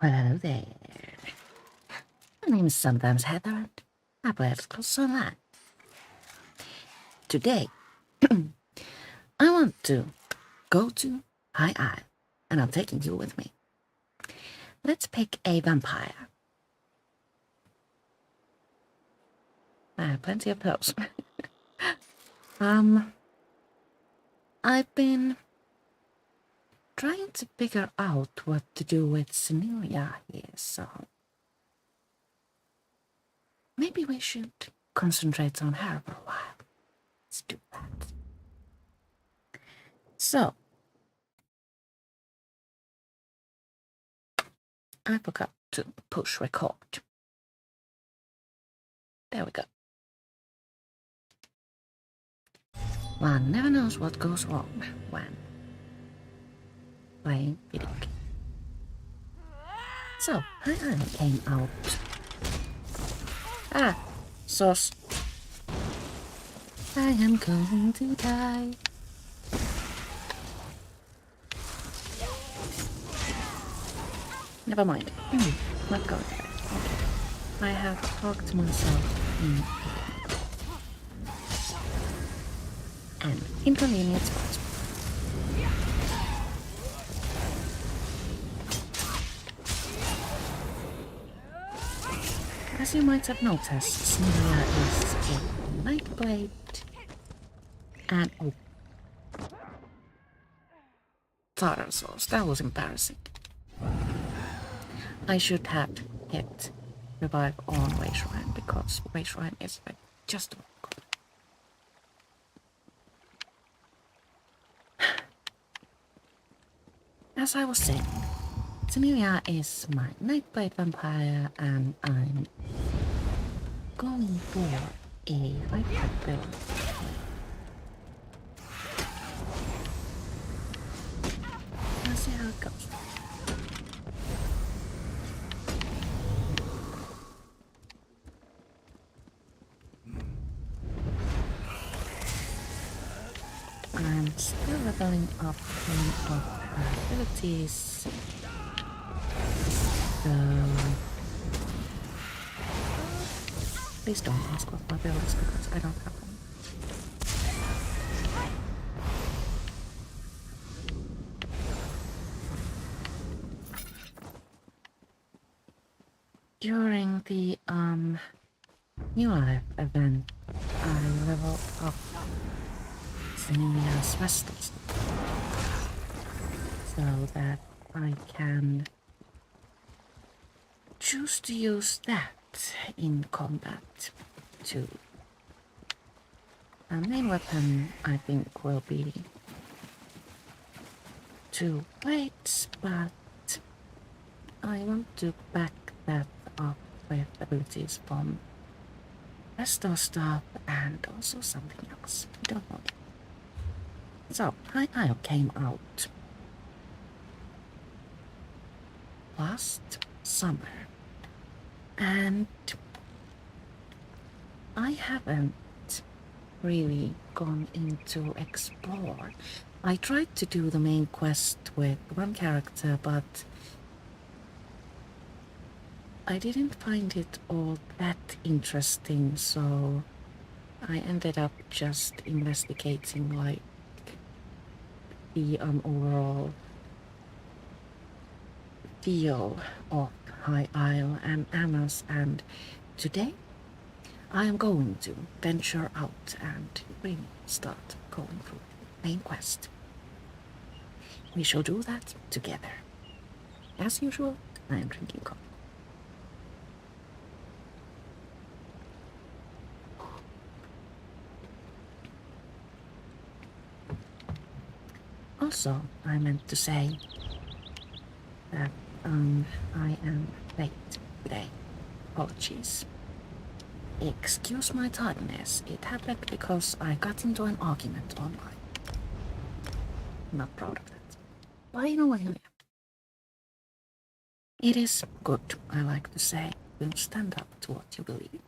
Well, hello there. My name is sometimes Heather, and I play Close Online. Today, I want to go to High Isle, and I'm taking you with me. Let's pick a vampire. I have plenty of those. I've been trying to figure out what to do with Cinillia here, so maybe we should concentrate on her for a while. Let's do that. So, I forgot to push record. There we go. One never knows what goes wrong when playing video game. So, I came out. Sauce. I am going to die. Never mind. Not going there. Okay. I have talked myself in an inconvenient spot. As you might have noticed, Cinillia is a Nightblade and Tartar sauce. That was embarrassing. I should have hit revive on Wayshrine because Wayshrine is like just good. As I was saying, Cinillia is my Nightblade vampire, and I'm going for a hybrid build. Let's see how it goes. I'm still leveling up one of her abilities. Please don't ask what my build is because I don't have one. During the New Life event, I leveled up Cinillia's Vestals so that I can choose to use that in combat too. Our main weapon, I think, will be 2 plates, but I want to back that up with abilities from Resto stuff and also something else. I don't know. So, High Isle came out last summer, and I haven't really gone into explore. I tried to do the main quest with one character, but I didn't find it all that interesting, so I ended up just investigating like the overall feel of High Isle and Anna's, and today I am going to venture out and really start going through the main quest. We shall do that together. As usual, I am drinking coffee. Also, I meant to say that I am late today. Apologies. Excuse my tardiness. It happened because I got into an argument online. I'm not proud of that. But you know what? It is good, I like to say. You stand up to what you believe.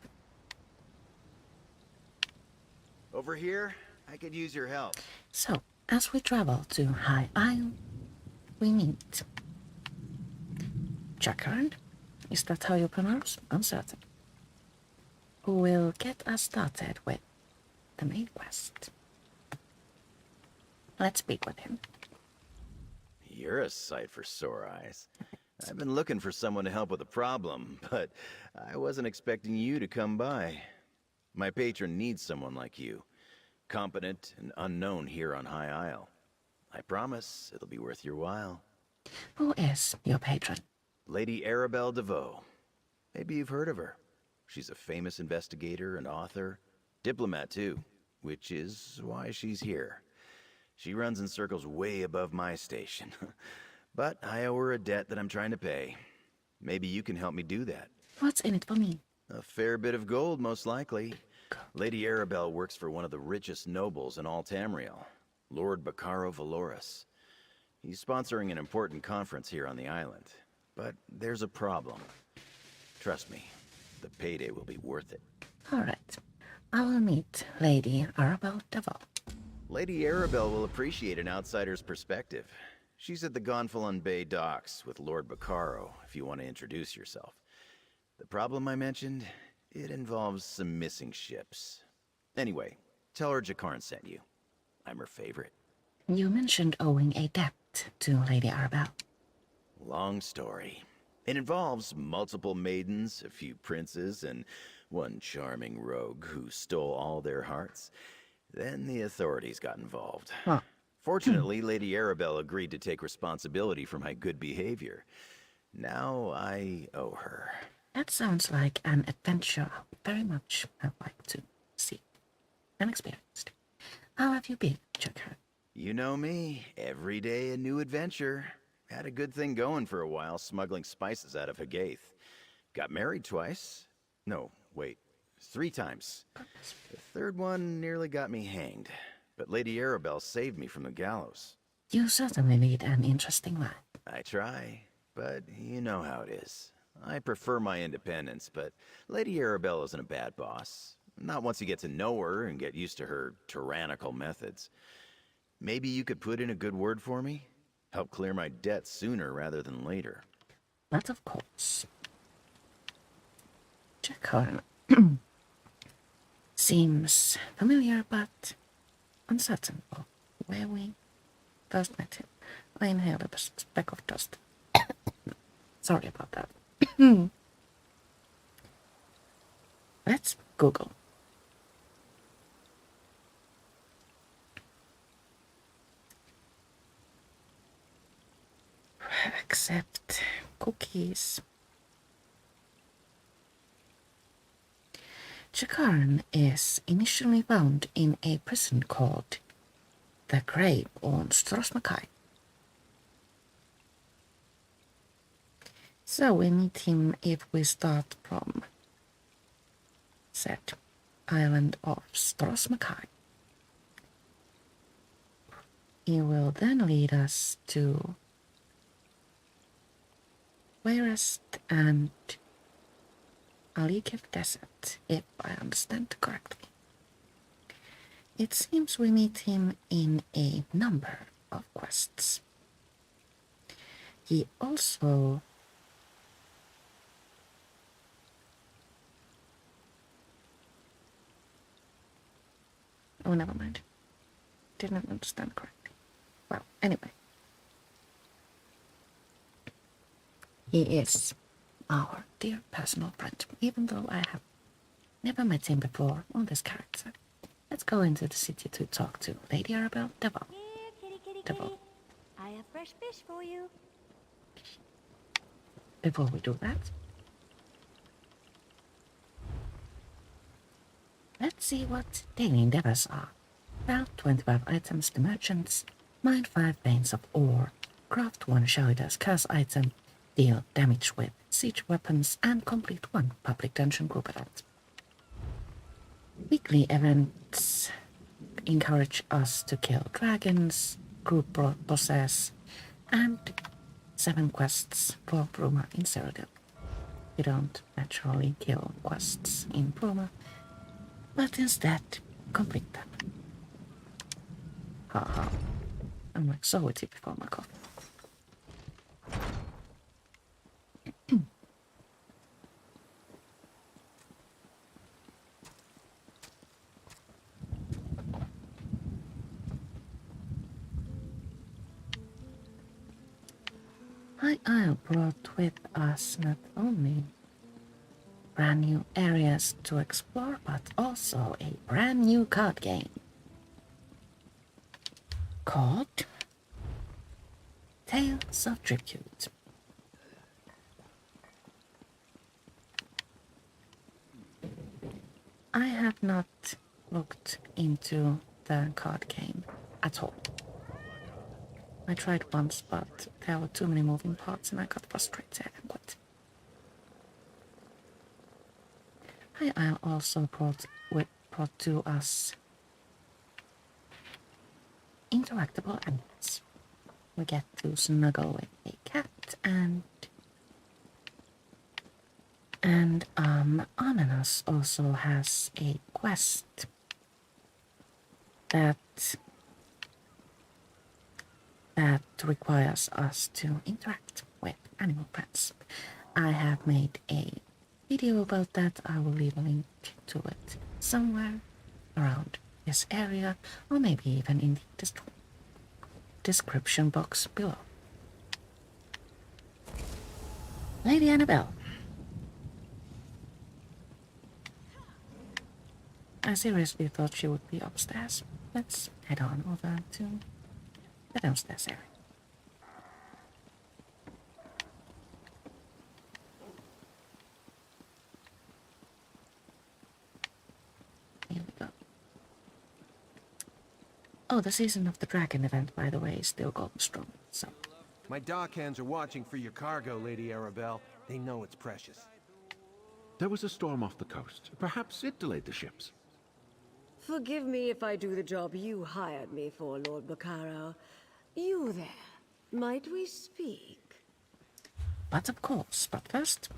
Over here, I could use your help. So, as we travel to High Isle, we meet Jacqueline, is that how you pronounce? Uncertain. Who will get us started with the main quest. Let's speak with him. You're a sight for sore eyes. I've been looking for someone to help with a problem, but I wasn't expecting you to come by. My patron needs someone like you, competent and unknown here on High Isle. I promise it'll be worth your while. Who is your patron? Lady Arabelle DeVoe. Maybe you've heard of her. She's a famous investigator and author, diplomat too, which is why she's here. She runs in circles way above my station. But I owe her a debt that I'm trying to pay. Maybe you can help me do that. What's in it for me? A fair bit of gold, most likely. Lady Arabelle works for one of the richest nobles in all Tamriel, Lord Baccaro Valoris. He's sponsoring an important conference here on the island. But there's a problem. Trust me, the payday will be worth it. All right. I will meet Lady Arabelle DeVoe. Lady Arabelle will appreciate an outsider's perspective. She's at the Gonfalon Bay docks with Lord Baccaro, if you want to introduce yourself. The problem I mentioned, it involves some missing ships. Anyway, tell her Jakarn sent you. I'm her favorite. You mentioned owing a debt to Lady Arabelle. Long story. It involves multiple maidens, a few princes, and one charming rogue who stole all their hearts. Then the authorities got involved. Huh. Fortunately, Lady Arabelle agreed to take responsibility for my good behavior. Now I owe her. That sounds like an adventure I would very much have liked to see and experienced. How have you been, Jacqueline? You know me, every day a new adventure. Had a good thing going for a while, smuggling spices out of Hagath. Got married twice. No, wait, 3 times. The third one nearly got me hanged, but Lady Arabelle saved me from the gallows. You certainly lead an interesting life. I try, but you know how it is. I prefer my independence, but Lady Arabelle isn't a bad boss. Not once you get to know her and get used to her tyrannical methods. Maybe you could put in a good word for me? Help clear my debt sooner rather than later. But of course. Jacqueline seems familiar, but uncertain of where we first met him. I inhaled a speck of dust. Sorry about that. Let's Google. Accept cookies. Jakarn is initially found in a prison called the Grave on Strosmakai. So we meet him if we start from said island of Strosmakai. He will then lead us to Wayrest and Alikev Desert, if I understand correctly. It seems we meet him in a number of quests. He also oh, never mind. Didn't understand correctly. Well, anyway. He is our dear personal friend, even though I have never met him before on this character. Let's go into the city to talk to Lady Arabelle DeVoe. Here, kitty, DeVoe. I have fresh fish for you. Before we do that, let's see what daily endeavors are. Sell 25 items to merchants, mine 5 veins of ore, craft 1 Shouder's curse item, deal damage with siege weapons, and complete 1 public dungeon group event. Weekly events encourage us to kill dragons, group bosses, and 7 quests for Bruma in Cyrodiil. We don't naturally kill quests in Bruma, but instead complete them. Haha. I'm like so witty before my coffee. High Isle brought with us not only brand new areas to explore, but also a brand new card game called Tales of Tribute. I have not looked into the card game at all. I tried once, but there were too many moving parts and I got frustrated and quit. I also brought to us interactable animals. We get to snuggle with a cat and Ominous also has a quest that requires us to interact with animal friends. I have made a video about that. I will leave a link to it somewhere around this area, or maybe even in the description box below. Lady Annabelle. I seriously thought she would be upstairs. Let's head on over to the downstairs area. Here we go. Oh, the Season of the Dragon event, by the way, is still going strong, so... My dockhands are watching for your cargo, Lady Arabelle. They know it's precious. There was a storm off the coast. Perhaps it delayed the ships. Forgive me if I do the job you hired me for, Lord Baccaro. You there, might we speak? But of course, but first...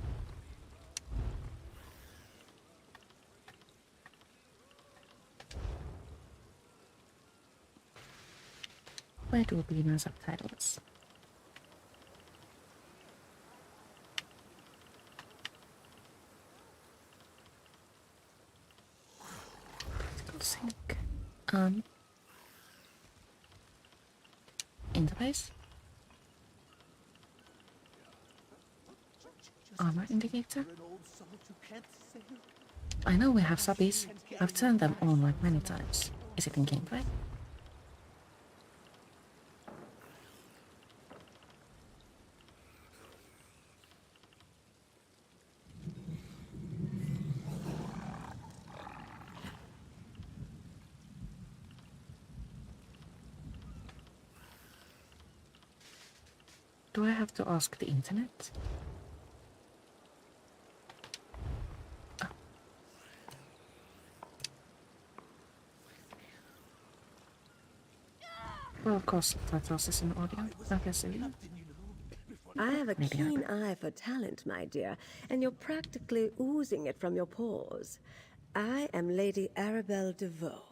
Where do be my subtitles? Sync. Interface. Armor indicator. I know we have subbies. I've turned them on like many times. Is it in gameplay? Do I have to ask the internet? Oh. Well, of course, subtitles is in audio. Okay, silly. I have a Maybe keen eye for talent, my dear, and you're practically oozing it from your pores. I am Lady Arabelle DeVoe.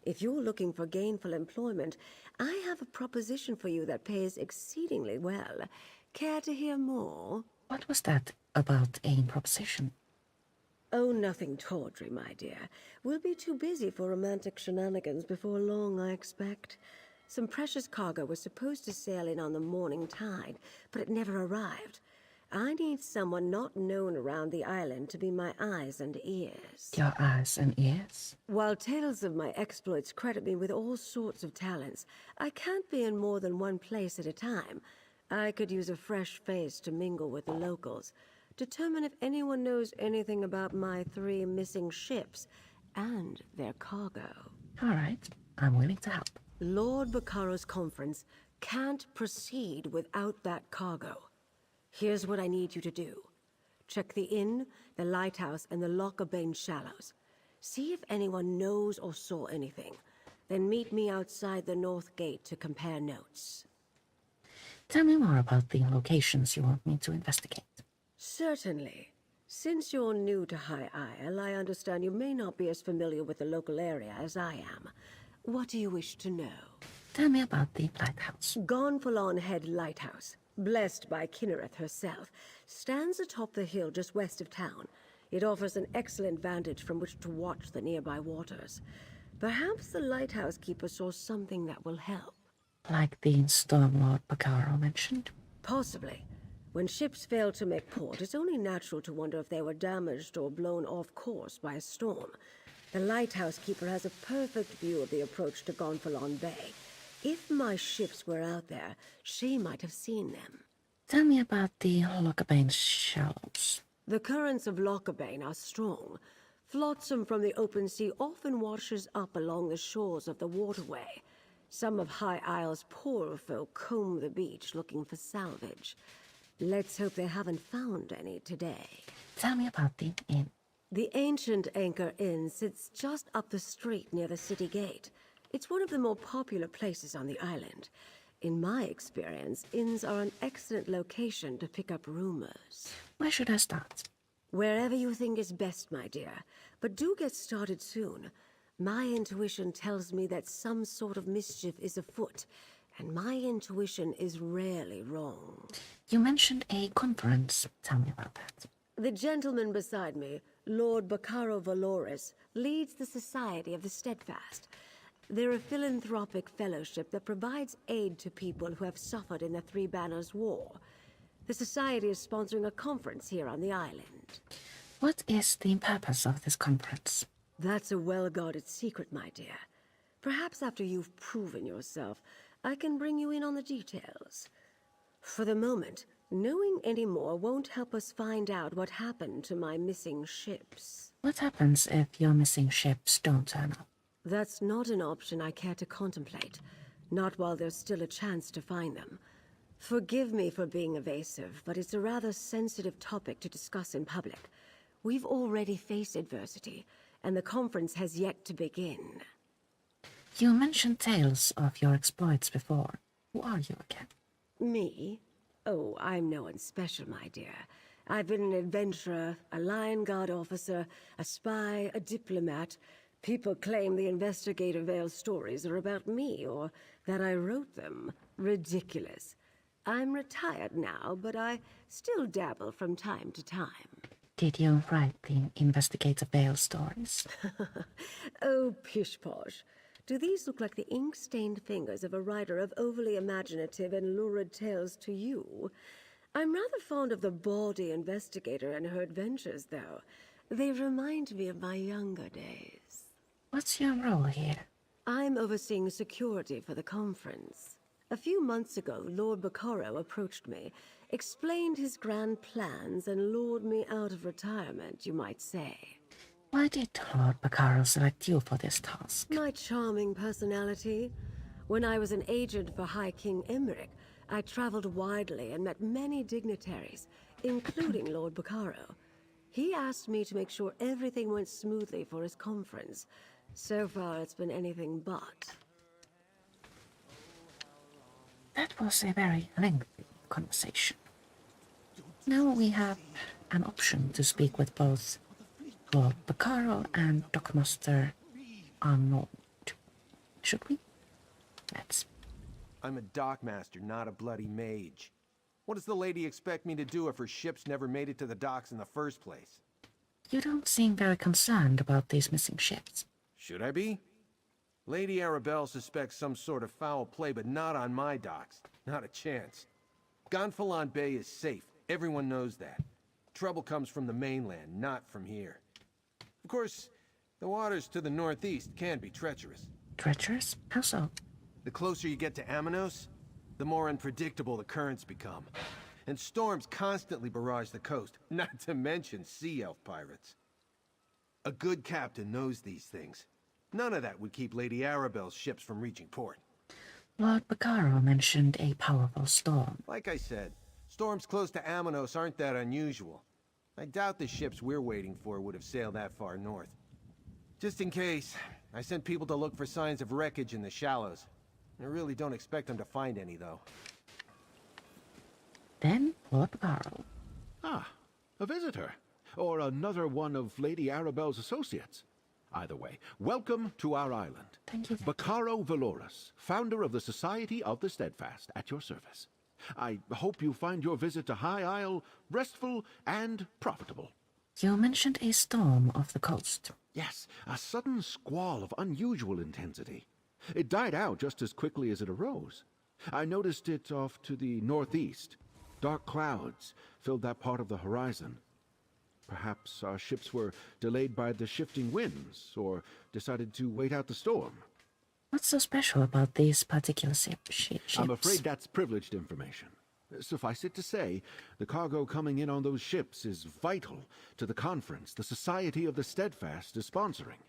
If you're looking for gainful employment, I have a proposition for you that pays exceedingly well. Care to hear more? What was that about a proposition? Oh, nothing tawdry, my dear. We'll be too busy for romantic shenanigans before long, I expect. Some precious cargo was supposed to sail in on the morning tide, but it never arrived. I need someone not known around the island to be my eyes and ears. Your eyes and ears? While tales of my exploits credit me with all sorts of talents, I can't be in more than one place at a time. I could use a fresh face to mingle with the locals, determine if anyone knows anything about my 3 missing ships and their cargo. All right, I'm willing to help. Lord Baccaro's conference can't proceed without that cargo. Here's what I need you to do. Check the inn, the lighthouse, and the Lockabane Shallows. See if anyone knows or saw anything. Then meet me outside the North Gate to compare notes. Tell me more about the locations you want me to investigate. Certainly. Since you're new to High Isle, I understand you may not be as familiar with the local area as I am. What do you wish to know? Tell me about the lighthouse. Gonfalon Head Lighthouse, blessed by Kinnereth herself, stands atop the hill just west of town. It offers an excellent vantage from which to watch the nearby waters. Perhaps the lighthouse keeper saw something that will help. Like the Stormlord Baccaro mentioned? Possibly. When ships fail to make port, it's only natural to wonder if they were damaged or blown off course by a storm. The lighthouse keeper has a perfect view of the approach to Gonfalon Bay. If my ships were out there, she might have seen them. Tell me about the Lockabane shallows. The currents of Lockabane are strong. Flotsam from the open sea often washes up along the shores of the waterway. Some of High Isle's poorer folk comb the beach looking for salvage. Let's hope they haven't found any today. Tell me about the inn. The ancient Anchor Inn sits just up the street near the city gate. It's one of the more popular places on the island. In my experience, inns are an excellent location to pick up rumors. Where should I start? Wherever you think is best, my dear. But do get started soon. My intuition tells me that some sort of mischief is afoot, and my intuition is rarely wrong. You mentioned a conference. Tell me about that. The gentleman beside me, Lord Baccaro Valoris, leads the Society of the Steadfast. They're a philanthropic fellowship that provides aid to people who have suffered in the Three Banners War. The Society is sponsoring a conference here on the island. What is the purpose of this conference? That's a well-guarded secret, my dear. Perhaps after you've proven yourself, I can bring you in on the details. For the moment, knowing any more won't help us find out what happened to my missing ships. What happens if your missing ships don't turn up? That's not an option I care to contemplate. Not while there's still a chance to find them. Forgive me for being evasive, but it's a rather sensitive topic to discuss in public. We've already faced adversity, and the conference has yet to begin. You mentioned tales of your exploits before. Who are you again? Me? Oh, I'm no one special, my dear. I've been an adventurer, a Lion Guard officer, a spy, a diplomat. People claim the Investigator Vale stories are about me, or that I wrote them. Ridiculous. I'm retired now, but I still dabble from time to time. Did you write the Investigator Vale stories? Oh, pish-posh. Do these look like the ink-stained fingers of a writer of overly imaginative and lurid tales to you? I'm rather fond of the bawdy investigator and her adventures, though. They remind me of my younger days. What's your role here? I'm overseeing security for the conference. A few months ago, Lord Baccaro approached me, explained his grand plans, and lured me out of retirement, you might say. Why did Lord Baccaro select you for this task? My charming personality. When I was an agent for High King Emmerich, I traveled widely and met many dignitaries, including Lord Baccaro. He asked me to make sure everything went smoothly for his conference. So far, it's been anything but. That was a very lengthy conversation. Now we have an option to speak with both Lord Baccaro and Dockmaster Arnold. Should we? Let's. I'm a dockmaster, not a bloody mage. What does the lady expect me to do if her ships never made it to the docks in the first place? You don't seem very concerned about these missing ships. Should I be? Lady Arabelle suspects some sort of foul play, but not on my docks. Not a chance. Gonfalon Bay is safe. Everyone knows that. Trouble comes from the mainland, not from here. Of course, the waters to the northeast can be treacherous. Treacherous? How so? The closer you get to Amanos, the more unpredictable the currents become. And storms constantly barrage the coast, not to mention sea elf pirates. A good captain knows these things. None of that would keep Lady Arabelle's ships from reaching port. Lord Baccaro mentioned a powerful storm. Like I said, storms close to Amanos aren't that unusual. I doubt the ships we're waiting for would have sailed that far north. Just in case, I sent people to look for signs of wreckage in the shallows. I really don't expect them to find any, though. Then Lord Baccaro. Ah, a visitor. Or another one of Lady Arabelle's associates. Either way, welcome to our island. Thank you. Baccaro Valoris, founder of the Society of the Steadfast, at your service. I hope you find your visit to High Isle restful and profitable. You mentioned a storm off the coast. Yes, a sudden squall of unusual intensity. It died out just as quickly as it arose. I noticed it off to the northeast. Dark clouds filled that part of the horizon. Perhaps our ships were delayed by the shifting winds, or decided to wait out the storm. What's so special about these particular ships? I'm afraid that's privileged information. Suffice it to say, the cargo coming in on those ships is vital to the conference the Society of the Steadfast is sponsoring.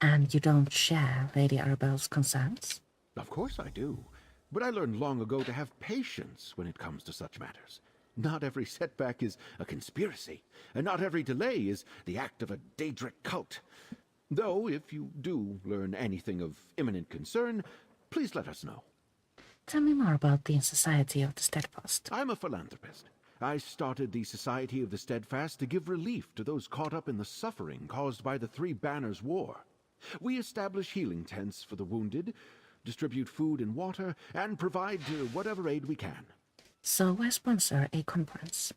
And you don't share Lady Arabelle's concerns? Of course I do. But I learned long ago to have patience when it comes to such matters. Not every setback is a conspiracy, and not every delay is the act of a Daedric cult. Though, if you do learn anything of imminent concern, please let us know. Tell me more about the Society of the Steadfast. I'm a philanthropist. I started the Society of the Steadfast to give relief to those caught up in the suffering caused by the Three Banners War. We establish healing tents for the wounded, distribute food and water, and provide whatever aid we can. So why sponsor a conference?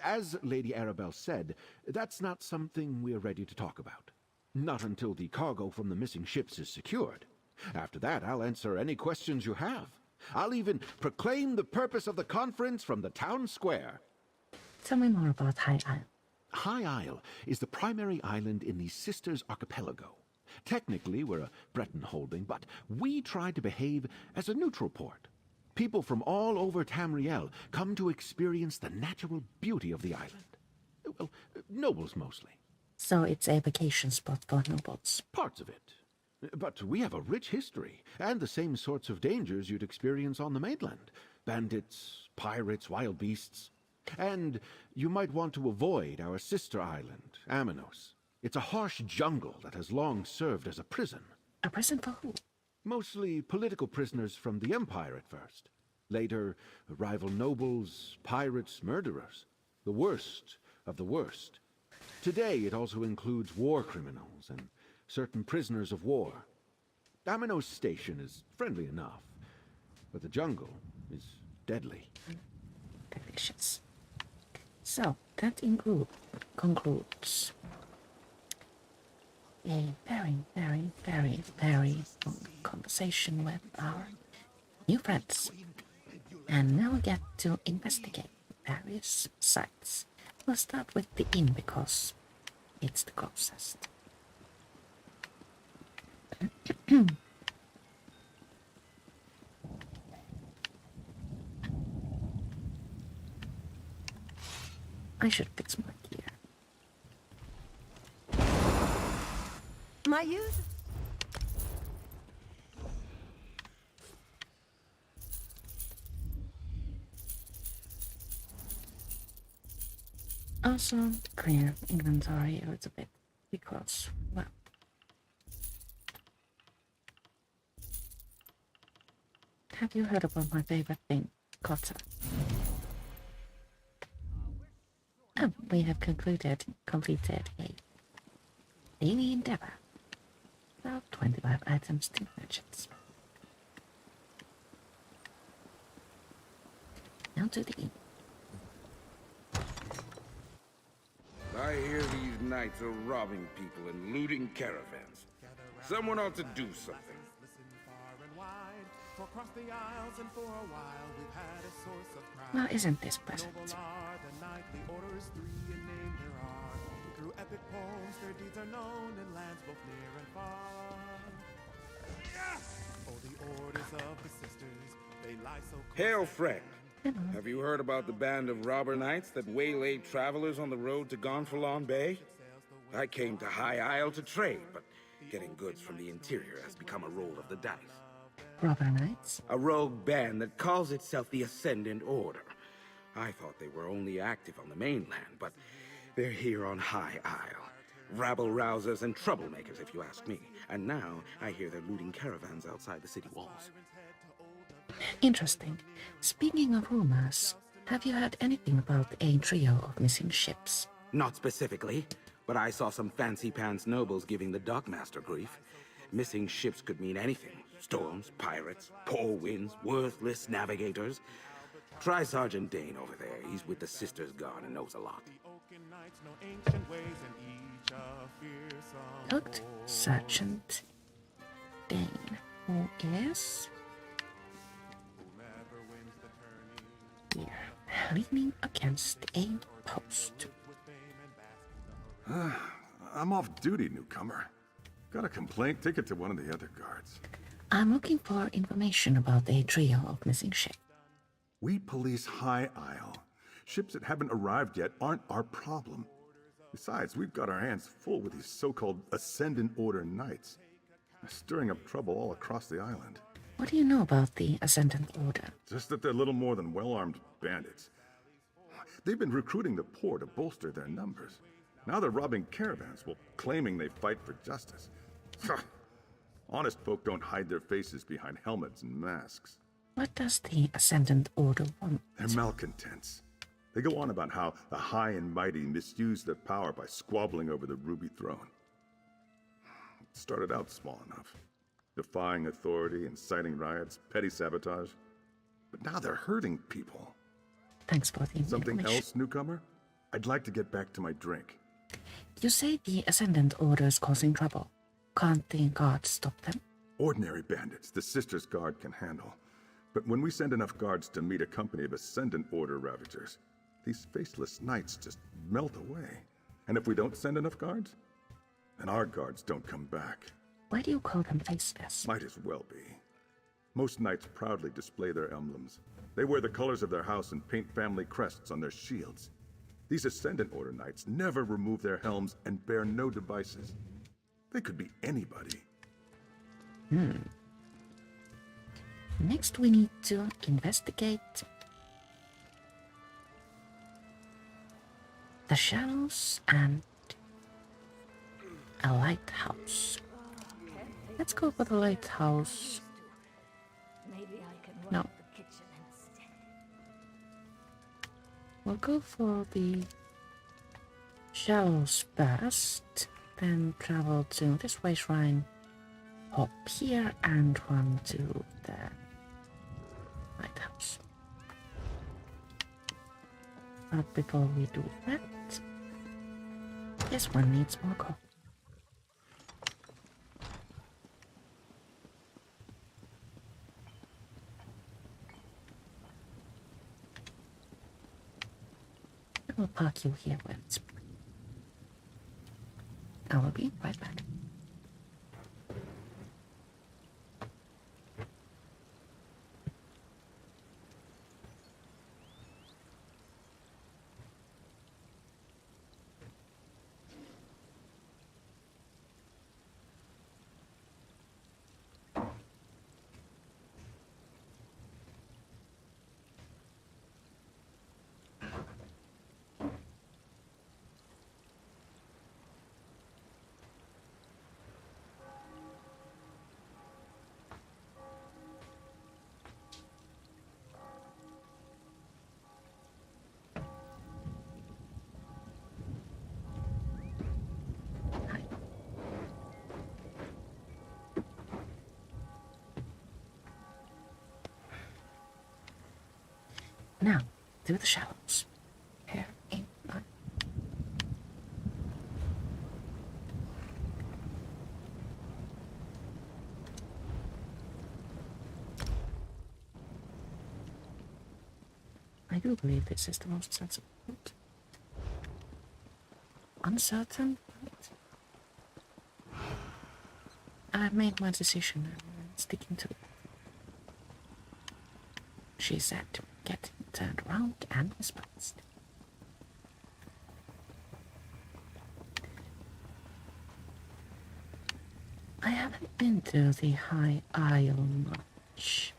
As Lady Arabelle said, that's not something we're ready to talk about. Not until the cargo from the missing ships is secured. After that, I'll answer any questions you have. I'll even proclaim the purpose of the conference from the town square. Tell me more about High Isle. High Isle is the primary island in the Sisters Archipelago. Technically, we're a Breton holding, but we try to behave as a neutral port. People from all over Tamriel come to experience the natural beauty of the island. Well, nobles mostly. So it's a vacation spot for nobles. Parts of it. But we have a rich history, and the same sorts of dangers you'd experience on the mainland. Bandits, pirates, wild beasts. And you might want to avoid our sister island, Aminos. It's a harsh jungle that has long served as a prison. A prison for who? Mostly political prisoners from the Empire at first. Later, rival nobles, pirates, murderers. The worst of the worst. Today, it also includes war criminals and certain prisoners of war. Aminos Station is friendly enough, but the jungle is deadly. Delicious. So, that concludes a very, very, very, very long conversation with our new friends. And now we get to investigate various sites. We'll start with the inn because it's the closest. I should fix my gear. My youth? Also, clear inventory a little bit because, well, have you heard about my favorite thing, Kotta? Oh, we have completed a daily endeavor. About 25 items to merchants. Now to the inn. I hear these knights are robbing people and looting caravans. Someone ought to do something. Well, isn't this pleasant? Hail, friend. Have you heard about the band of robber knights that waylaid travelers on the road to Gonfalon Bay? I came to High Isle to trade, but getting goods from the interior has become a roll of the dice. Robber Knights? A rogue band that calls itself the Ascendant Order. I thought they were only active on the mainland, but they're here on High Isle. Rabble-rousers and troublemakers, if you ask me. And now I hear they're looting caravans outside the city walls. Interesting. Speaking of rumors, have you heard anything about a trio of missing ships? Not specifically, but I saw some fancy-pants nobles giving the dockmaster grief. Missing ships could mean anything. Storms, pirates, poor winds, worthless navigators. Try Sergeant Dane over there. He's with the Sisters Guard and knows a lot. Looked Sergeant Dane, who is here. leaning against a post. I'm off duty, newcomer. Got a complaint? Take it to one of the other guards. I'm looking for information about a trio of missing ships. We police High Isle. Ships that haven't arrived yet aren't our problem. Besides, we've got our hands full with these so-called Ascendant Order Knights. They're stirring up trouble all across the island. What do you know about the Ascendant Order? Just that they're little more than well-armed bandits. They've been recruiting the poor to bolster their numbers. Now they're robbing caravans while claiming they fight for justice. Honest folk don't hide their faces behind helmets and masks. What does the Ascendant Order want? They're malcontents. They go on about how the high and mighty misuse their power by squabbling over the Ruby Throne. It started out small enough, defying authority, inciting riots, petty sabotage. But now they're hurting people. Thanks for the Something information. else, newcomer? I'd like to get back to my drink. You say the Ascendant Order is causing trouble. Can't the guards stop them? Ordinary bandits, the Sisters Guard can handle. But when we send enough guards to meet a company of Ascendant Order Ravagers, these faceless knights just melt away. And if we don't send enough guards, then our guards don't come back. Why do you call them faceless? Might as well be. Most knights proudly display their emblems. They wear the colors of their house and paint family crests on their shields. These Ascendant Order Knights never remove their helms and bear no devices. They could be anybody. Next we need to investigate the shallows and a lighthouse. Let's go for the lighthouse. Maybe I can work No. the kitchen instead. We'll go for the shallows first, then travel to this way shrine, hop here and run to the lighthouse. But before we do that, this one needs more coffee. I will park you here once. I will be right back. Now, through the shallows. Here in line. I do believe this is the most sensible route. Uncertain, but I've made my decision and I'm sticking to it. She said, getting turned around and dispersed. I haven't been to the High Isle much.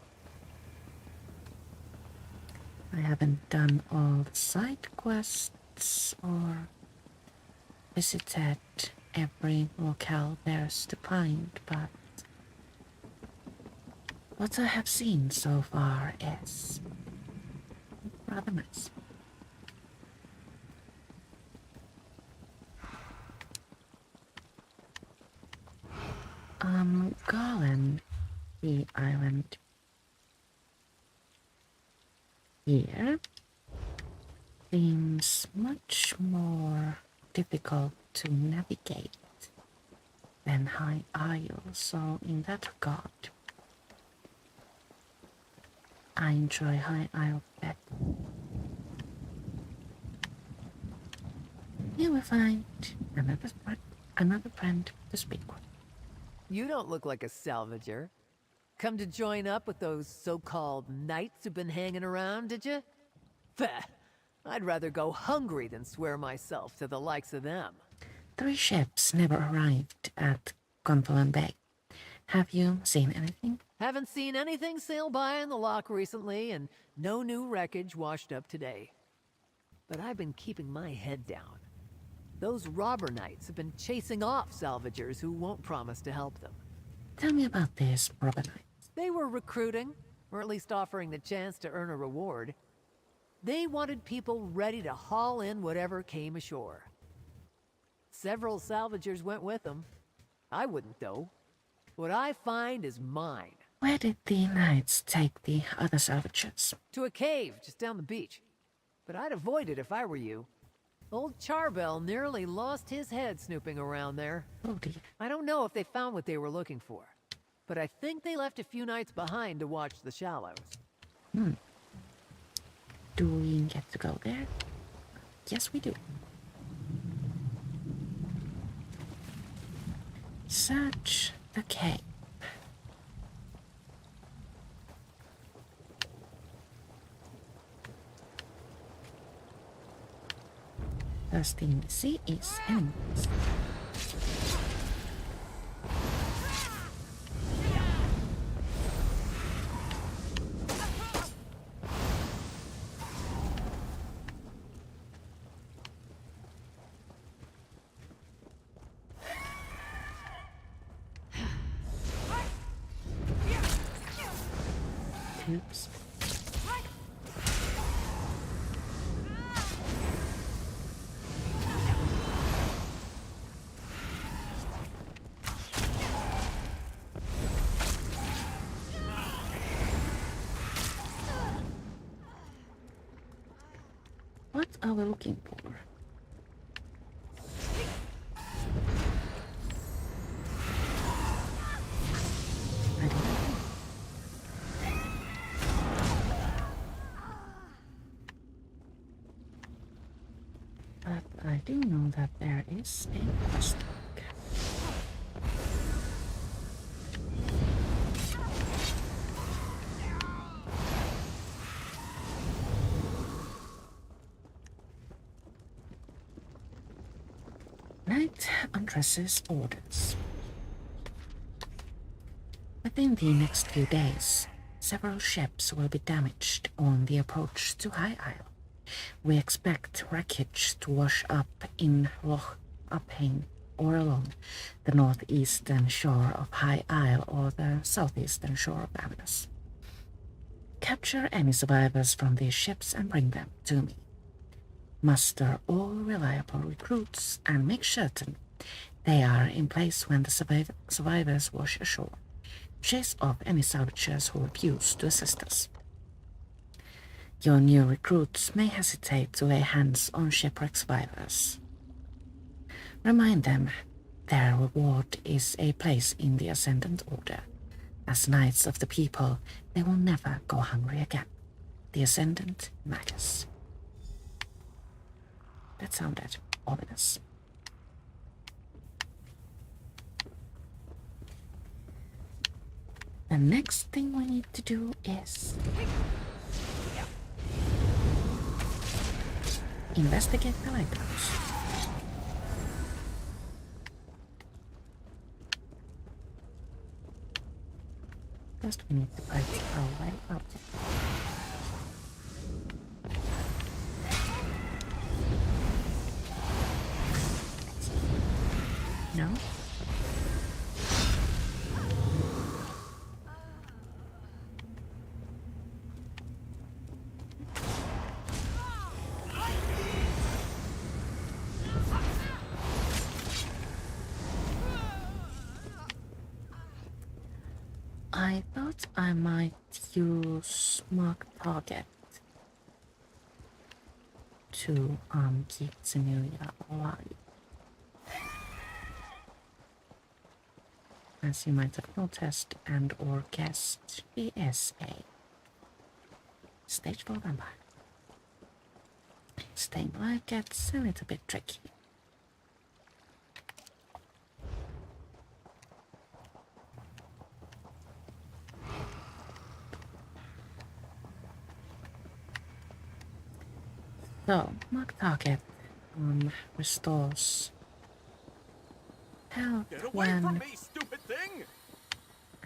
I haven't done all the side quests or visited every locale there's to find, but what I have seen so far is rather nice. Garland, the island here seems much more difficult to navigate than High Isle, so in that regard, I enjoy High Isle better. You will find another friend to speak with. You don't look like a salvager. Come to join up with those so-called knights who've been hanging around, did you? Bah! I'd rather go hungry than swear myself to the likes of them. 3 ships never arrived at Gonfalon Bay. Have you seen anything? Haven't seen anything sail by in the lock recently, and no new wreckage washed up today. But I've been keeping my head down. Those robber knights have been chasing off salvagers who won't promise to help them. Tell me about this, Robin Knight. They were recruiting, or at least offering the chance to earn a reward. They wanted people ready to haul in whatever came ashore. Several salvagers went with them. I wouldn't, though. What I find is mine. Where did the knights take the other salvagers? To a cave just down the beach. But I'd avoid it if I were you. Old Charbel nearly lost his head snooping around there. Oh dear. I don't know if they found what they were looking for, but I think they left a few knights behind to watch the shallows. Do we get to go there? Yes, we do. Search the cave. First thing we see is enemies. Oops. What are we looking for? I don't know. But I do know that there is a quest log. Knight undresses orders. Within the next few days, several ships will be damaged on the approach to High Isle. We expect wreckage to wash up in Loch Uphain or along the northeastern shore of High Isle or the southeastern shore of Avernus. Capture any survivors from these ships and bring them to me. Muster all reliable recruits and make certain they are in place when the survivors wash ashore. Chase off any salvagers who refuse to assist us. Your new recruits may hesitate to lay hands on shipwreck survivors. Remind them their reward is a place in the Ascendant Order. As Knights of the People, they will never go hungry again. The Ascendant Magus. That sounded ominous. The next thing we need to do is investigate the lighthouse. First we need to fight our way out. No? I thought I might use mark target to keep Cinillia alive. As you might have noticed and or guessed, ESA. Stage 4 vampire. Staying alive gets a little bit tricky. So, mark target restores health Get away when from me, stupid thing!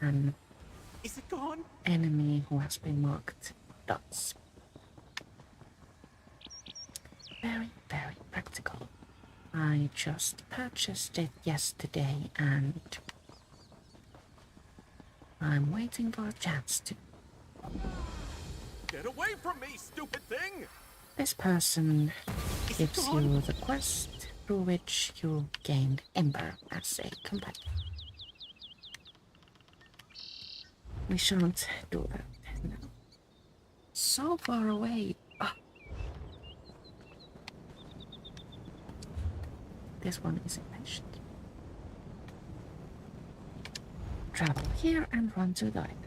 an Is it gone? enemy who has been marked does. Very, very practical. I just purchased it yesterday and I'm waiting for a chance to. Get away from me, stupid thing! This person Is it gives gone? you the quest through which you gain Ember as a companion. We shan't do that now. So far away. Ah. This one is impatient. Travel here and run to the island.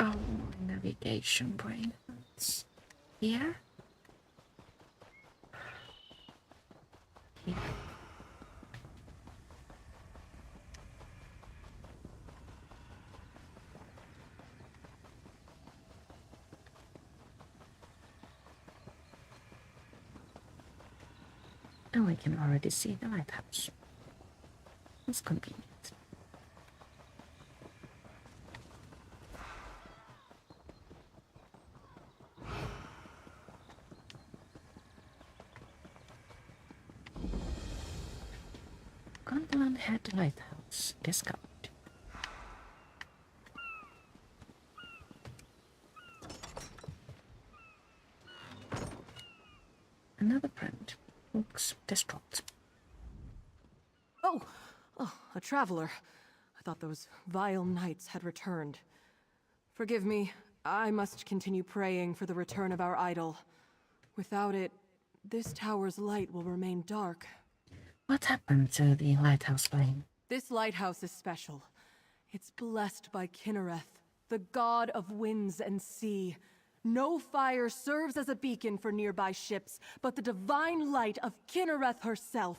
Oh, my navigation brain. It's here. Here. And we can already see the lighthouse. It's convenient. Gondolin Head Lighthouse discovered. Another friend looks distraught. Oh, a traveler. I thought those vile knights had returned. Forgive me, I must continue praying for the return of our idol. Without it, this tower's light will remain dark. What happened to the lighthouse flame? This lighthouse is special. It's blessed by Kinnereth, the god of winds and sea. No fire serves as a beacon for nearby ships, but the divine light of Kinnereth herself.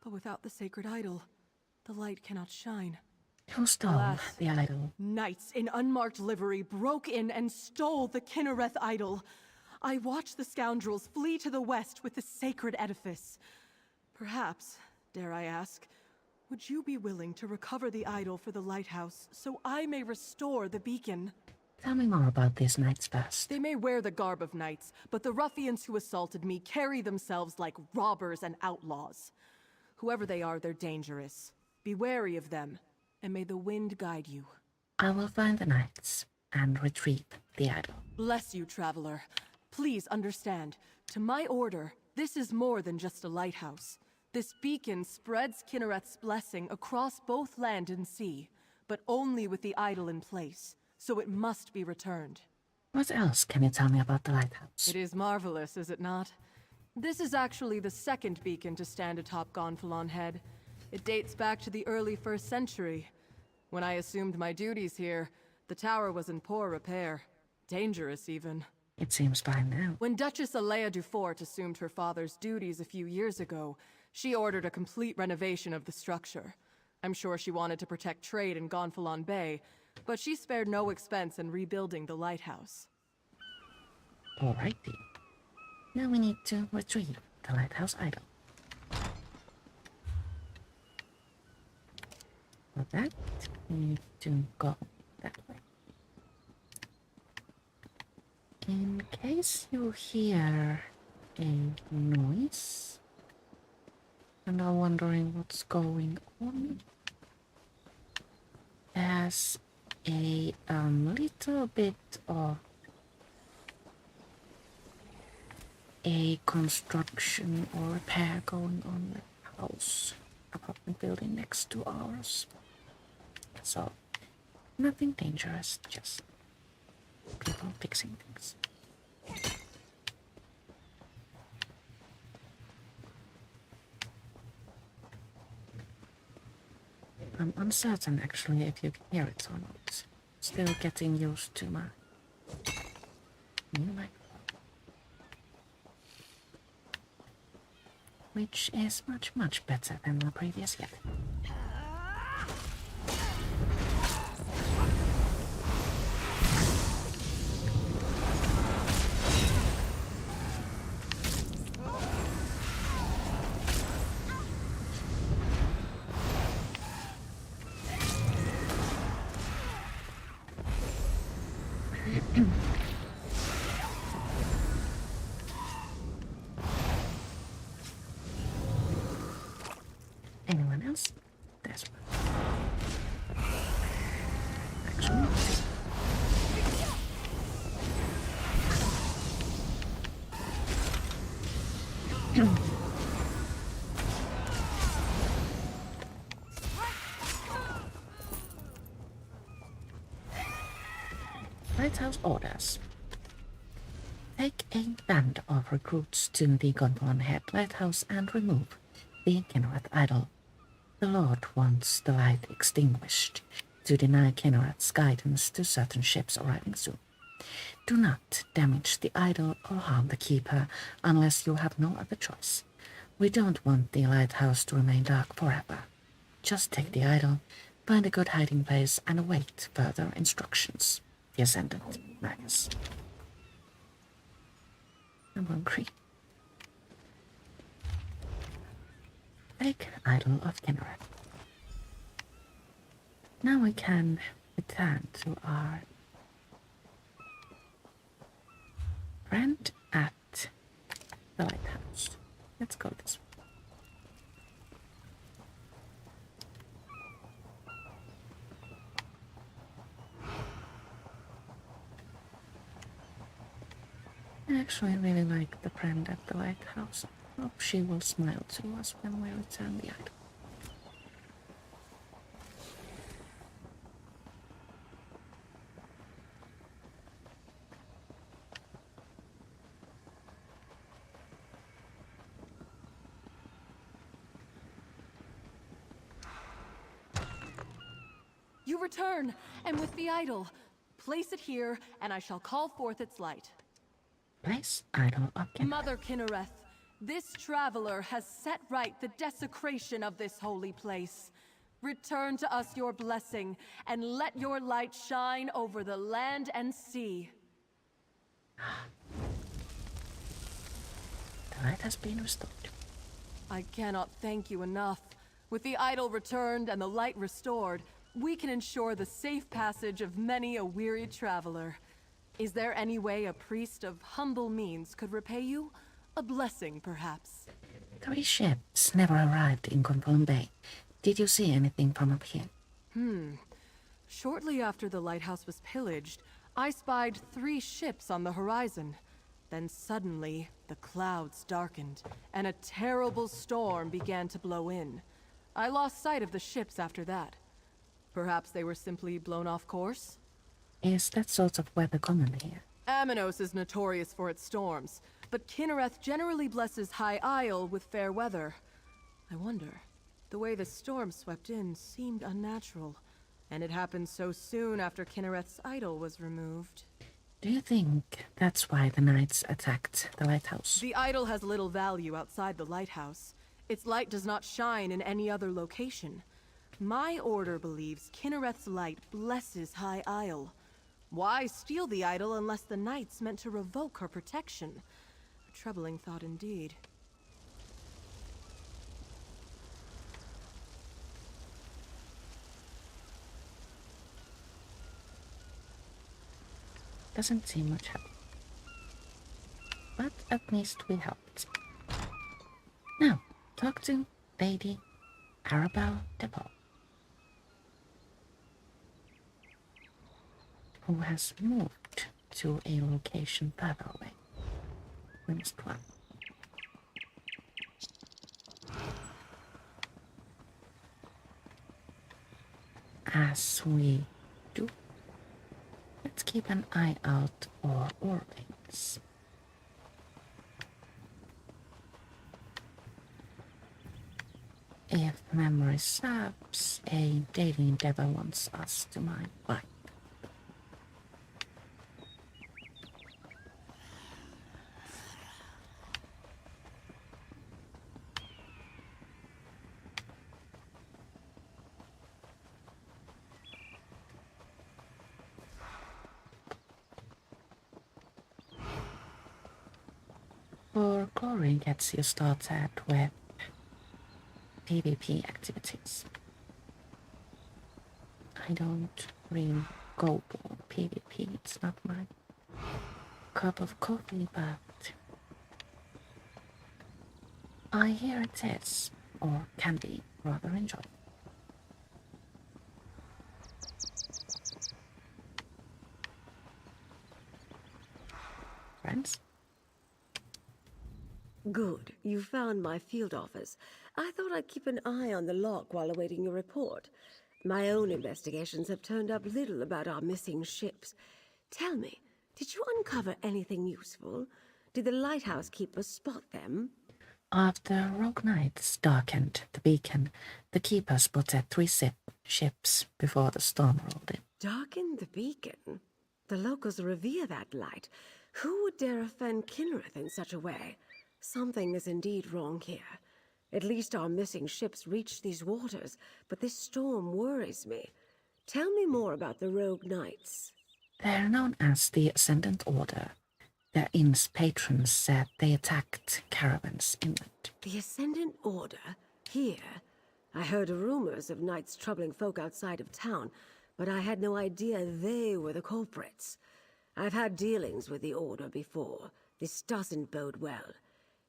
But without the sacred idol, the light cannot shine. Who stole Alas. the idol? Knights in unmarked livery broke in and stole the Kinnereth idol. I watched the scoundrels flee to the west with the sacred edifice. Perhaps, dare I ask, would you be willing to recover the idol for the lighthouse so I may restore the beacon? Tell me more about these knights first. They may wear the garb of knights, but the ruffians who assaulted me carry themselves like robbers and outlaws. Whoever they are, they're dangerous. Be wary of them, and may the wind guide you. I will find the knights and retrieve the idol. Bless you, traveler. Please understand, to my order, this is more than just a lighthouse. This beacon spreads Kinnereth's blessing across both land and sea, but only with the idol in place, so it must be returned. What else can you tell me about the lighthouse? It is marvelous, is it not? This is actually the second beacon to stand atop Gonfalon Head. It dates back to the early 1st century. When I assumed my duties here, the tower was in poor repair. Dangerous, even. It seems fine now. When Duchess Alea Dufort assumed her father's duties a few years ago, she ordered a complete renovation of the structure. I'm sure she wanted to protect trade in Gonfalon Bay, but she spared no expense in rebuilding the lighthouse. Alrighty. Now we need to retrieve the lighthouse idol. For that, we need to go that way. In case you hear a noise and are wondering what's going on, there's a little bit of a construction or repair going on at the house, apartment building next to ours. So, nothing dangerous, just people fixing things. I'm uncertain actually if you can hear it or not. Still getting used to my new microphone. which is much, much better than the previous yet. Anyone else? There's one. Actually, Lighthouse orders. Take a band of recruits to the Gondolin Head Lighthouse and remove the Kinnereth idol. The Lord wants the light extinguished to deny Kinnereth's guidance to certain ships arriving soon. Do not damage the idol or harm the keeper unless you have no other choice. We don't want the lighthouse to remain dark forever. Just take the idol, find a good hiding place, and await further instructions. The Ascendant, Magus. I'm hungry. Take Idol of Kinnereth. Now we can return to our friend at the lighthouse. Let's go this way. I actually really like the friend at the lighthouse. Hope she will smile to us when we return the idol. You return, and with the idol. Place it here, and I shall call forth its light. Place Idol of Kinnereth. Mother Kinnereth, this traveler has set right the desecration of this holy place. Return to us your blessing, and let your light shine over the land and sea. The light has been restored. I cannot thank you enough. With the idol returned and the light restored, we can ensure the safe passage of many a weary traveler. Is there any way a priest of humble means could repay you? A blessing, perhaps? 3 ships never arrived in Gondolin Bay. Did you see anything from up here? Shortly after the lighthouse was pillaged, I spied 3 ships on the horizon. Then suddenly, the clouds darkened, and a terrible storm began to blow in. I lost sight of the ships after that. Perhaps they were simply blown off course? Is that sort of weather common here? Aminos is notorious for its storms, but Kinnereth generally blesses High Isle with fair weather. I wonder, the way the storm swept in seemed unnatural, and it happened so soon after Kinnereth's idol was removed. Do you think that's why the knights attacked the lighthouse? The idol has little value outside the lighthouse. Its light does not shine in any other location. My order believes Kinnereth's light blesses High Isle. Why steal the idol unless the knights meant to revoke her protection? A troubling thought indeed. Doesn't seem much help. But at least we helped. Now, talk to Lady Arabelle DePaul, who has moved to a location further away. We must run. As we do, let's keep an eye out for Orlings. If memory serves, a daily endeavor wants us to mine light. For glory gets you started with PvP activities. I don't really go for PvP, it's not my cup of coffee, but I hear it is, or can be, rather enjoyable. Friends? Good. You found my field office. I thought I'd keep an eye on the lock while awaiting your report. My own investigations have turned up little about our missing ships. Tell me, did you uncover anything useful? Did the lighthouse keepers spot them? After Rogue Knights darkened the beacon, the keeper spotted 3 ships before the storm rolled in. Darken the beacon? The locals revere that light. Who would dare offend Kinnereth in such a way? Something is indeed wrong here. At least our missing ships reached these waters, but this storm worries me. Tell me more about the Rogue Knights. They're known as the Ascendant Order. Their inn's patrons said they attacked caravans inland. The Ascendant Order? Here? I heard rumors of knights troubling folk outside of town, but I had no idea they were the culprits. I've had dealings with the Order before. This doesn't bode well.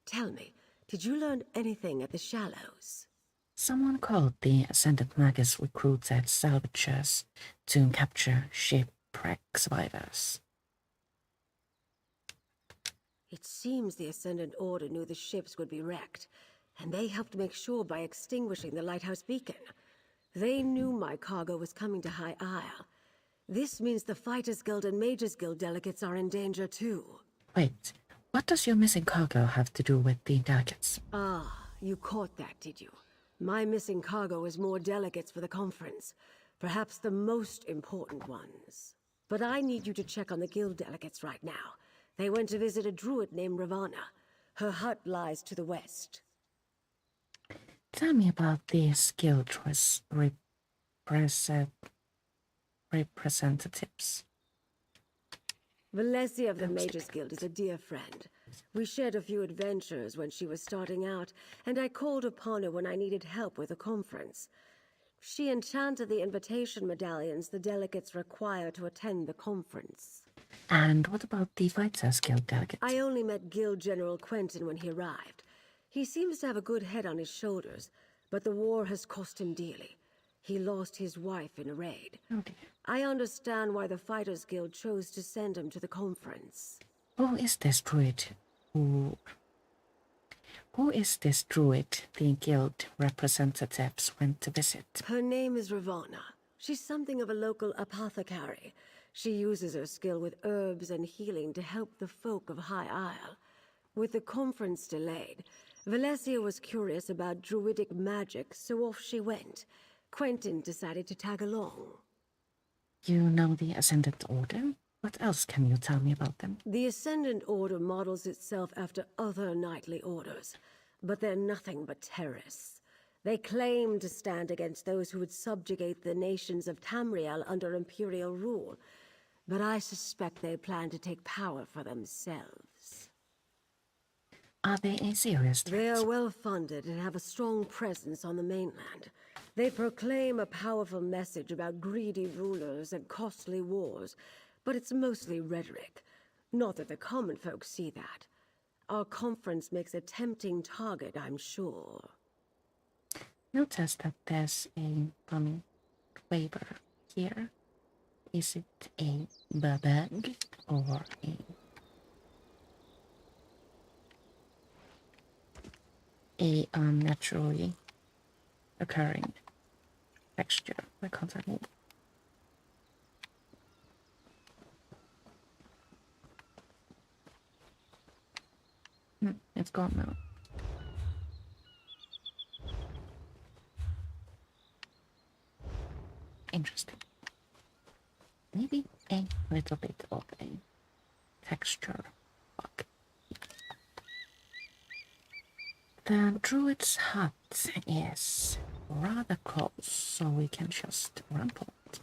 Tell me, did you learn anything at the Shallows? Someone called the Ascendant Magus recruited salvagers to capture shipwreck survivors. It seems the Ascendant Order knew the ships would be wrecked, and they helped make sure by extinguishing the lighthouse beacon. They knew my cargo was coming to High Isle. This means the Fighters Guild and Mages Guild delegates are in danger too. Wait, what does your missing cargo have to do with the delegates? Ah, you caught that, did you? My missing cargo is more delegates for the conference. Perhaps the most important ones. But I need you to check on the guild delegates right now. They went to visit a druid named Ravana. Her hut lies to the west. Tell me about these guild representatives. Valencia of the Mages Guild is a dear friend. We shared a few adventures when she was starting out, and I called upon her when I needed help with a conference. She enchanted the invitation medallions the delegates require to attend the conference. And what about the Fighters Guild delegate? I only met Guild General Quentin when he arrived. He seems to have a good head on his shoulders, but the war has cost him dearly. He lost his wife in a raid. Oh dear. I understand why the Fighters Guild chose to send him to the conference. Who is this druid? Who is this druid the guild representatives went to visit? Her name is Ravana. She's something of a local apothecary. She uses her skill with herbs and healing to help the folk of High Isle. With the conference delayed, Valencia was curious about druidic magic, so off she went. Quentin decided to tag along. You know the Ascendant Order? What else can you tell me about them? The Ascendant Order models itself after other knightly orders, but they're nothing but terrorists. They claim to stand against those who would subjugate the nations of Tamriel under Imperial rule, but I suspect they plan to take power for themselves. Are they a serious threat? They are well funded and have a strong presence on the mainland. They proclaim a powerful message about greedy rulers and costly wars, but it's mostly rhetoric. Not that the common folk see that. Our conference makes a tempting target, I'm sure. Notice that there's a waiver here. Is it a bug or a unnaturally occurring texture? Why can't I move? It's gone now. Interesting. Maybe a little bit of a texture bug. The druid's hut is rather close, so we can just run for it.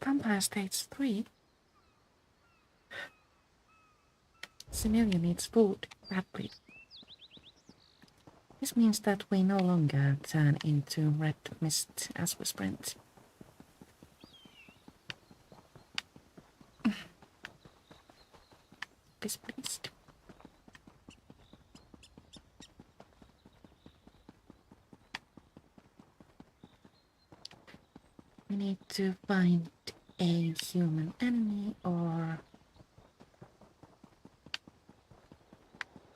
Vampire Stage 3? Cinillia needs food badly. This means that we no longer turn into red mist as we sprint. Displeased. We need to find a human enemy or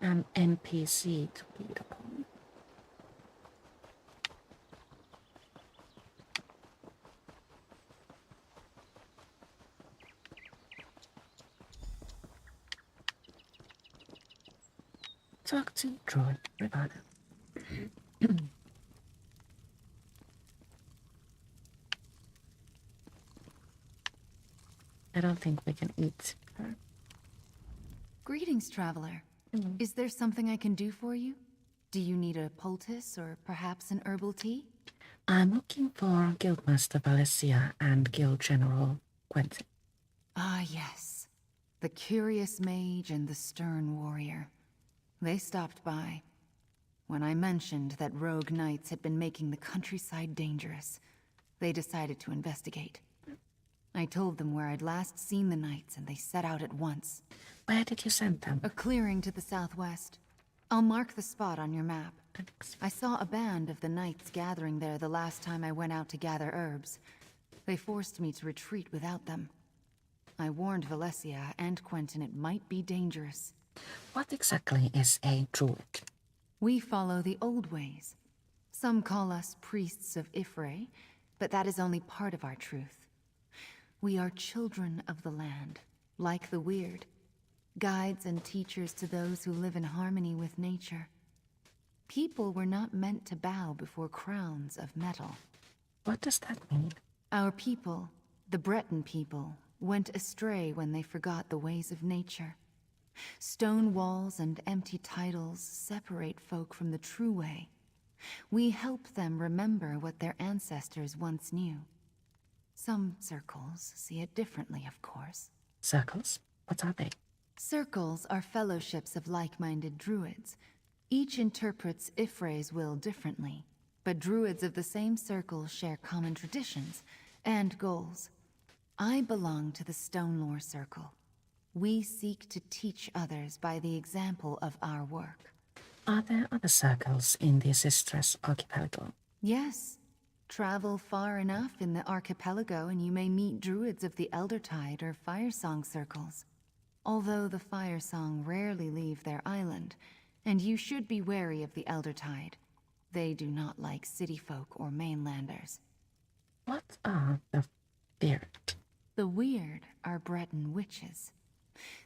an NPC to beat upon. Talk to Droid Rivana. I don't think we can eat her. Greetings, traveler. Is there something I can do for you? Do you need a poultice or perhaps an herbal tea? I'm looking for Guildmaster Valencia and Guild General Quentin. Ah, yes. The curious mage and the stern warrior. They stopped by. When I mentioned that rogue knights had been making the countryside dangerous, they decided to investigate. I told them where I'd last seen the knights, and they set out at once. Where did you send them? A clearing to the southwest. I'll mark the spot on your map. Thanks. I saw a band of the knights gathering there the last time I went out to gather herbs. They forced me to retreat without them. I warned Valencia and Quentin it might be dangerous. What exactly is a druid? We follow the old ways. Some call us priests of Ifre, but that is only part of our truth. We are children of the land, like the weird. Guides and teachers to those who live in harmony with nature. People were not meant to bow before crowns of metal. What does that mean? Our people, the Breton people, went astray when they forgot the ways of nature. Stone walls and empty titles separate folk from the true way. We help them remember what their ancestors once knew. Some circles see it differently, of course. Circles? What are they? Circles are fellowships of like-minded druids. Each interprets Ifre's will differently, but druids of the same circle share common traditions and goals. I belong to the Stonelore Circle. We seek to teach others by the example of our work. Are there other circles in the Sisters Archipelago? Yes. Travel far enough in the archipelago and you may meet druids of the Eldertide or Firesong circles. Although the Firesong rarely leave their island, and you should be wary of the Eldertide. They do not like city folk or mainlanders. What are the Weird? The Weird are Breton witches.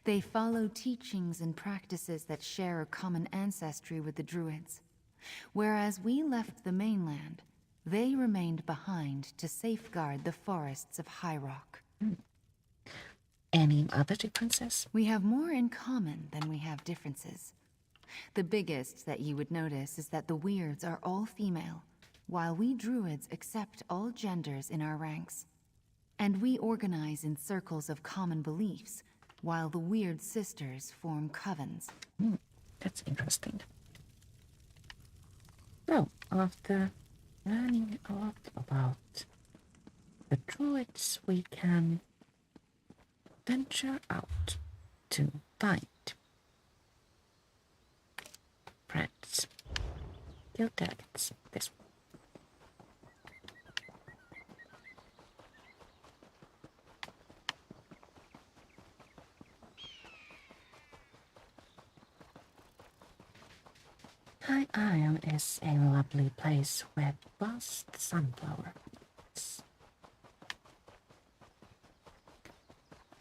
They follow teachings and practices that share a common ancestry with the druids. Whereas we left the mainland, they remained behind to safeguard the forests of High Rock. Any other differences? We have more in common than we have differences. The biggest that you would notice is that the Weirds are all female, while we druids accept all genders in our ranks. And we organize in circles of common beliefs, while the Weird sisters form covens. That's interesting. So, after learning a lot about the druids, we can venture out to find friends. Guild delegates. This one. High Isle is a lovely place with vast sunflower fields.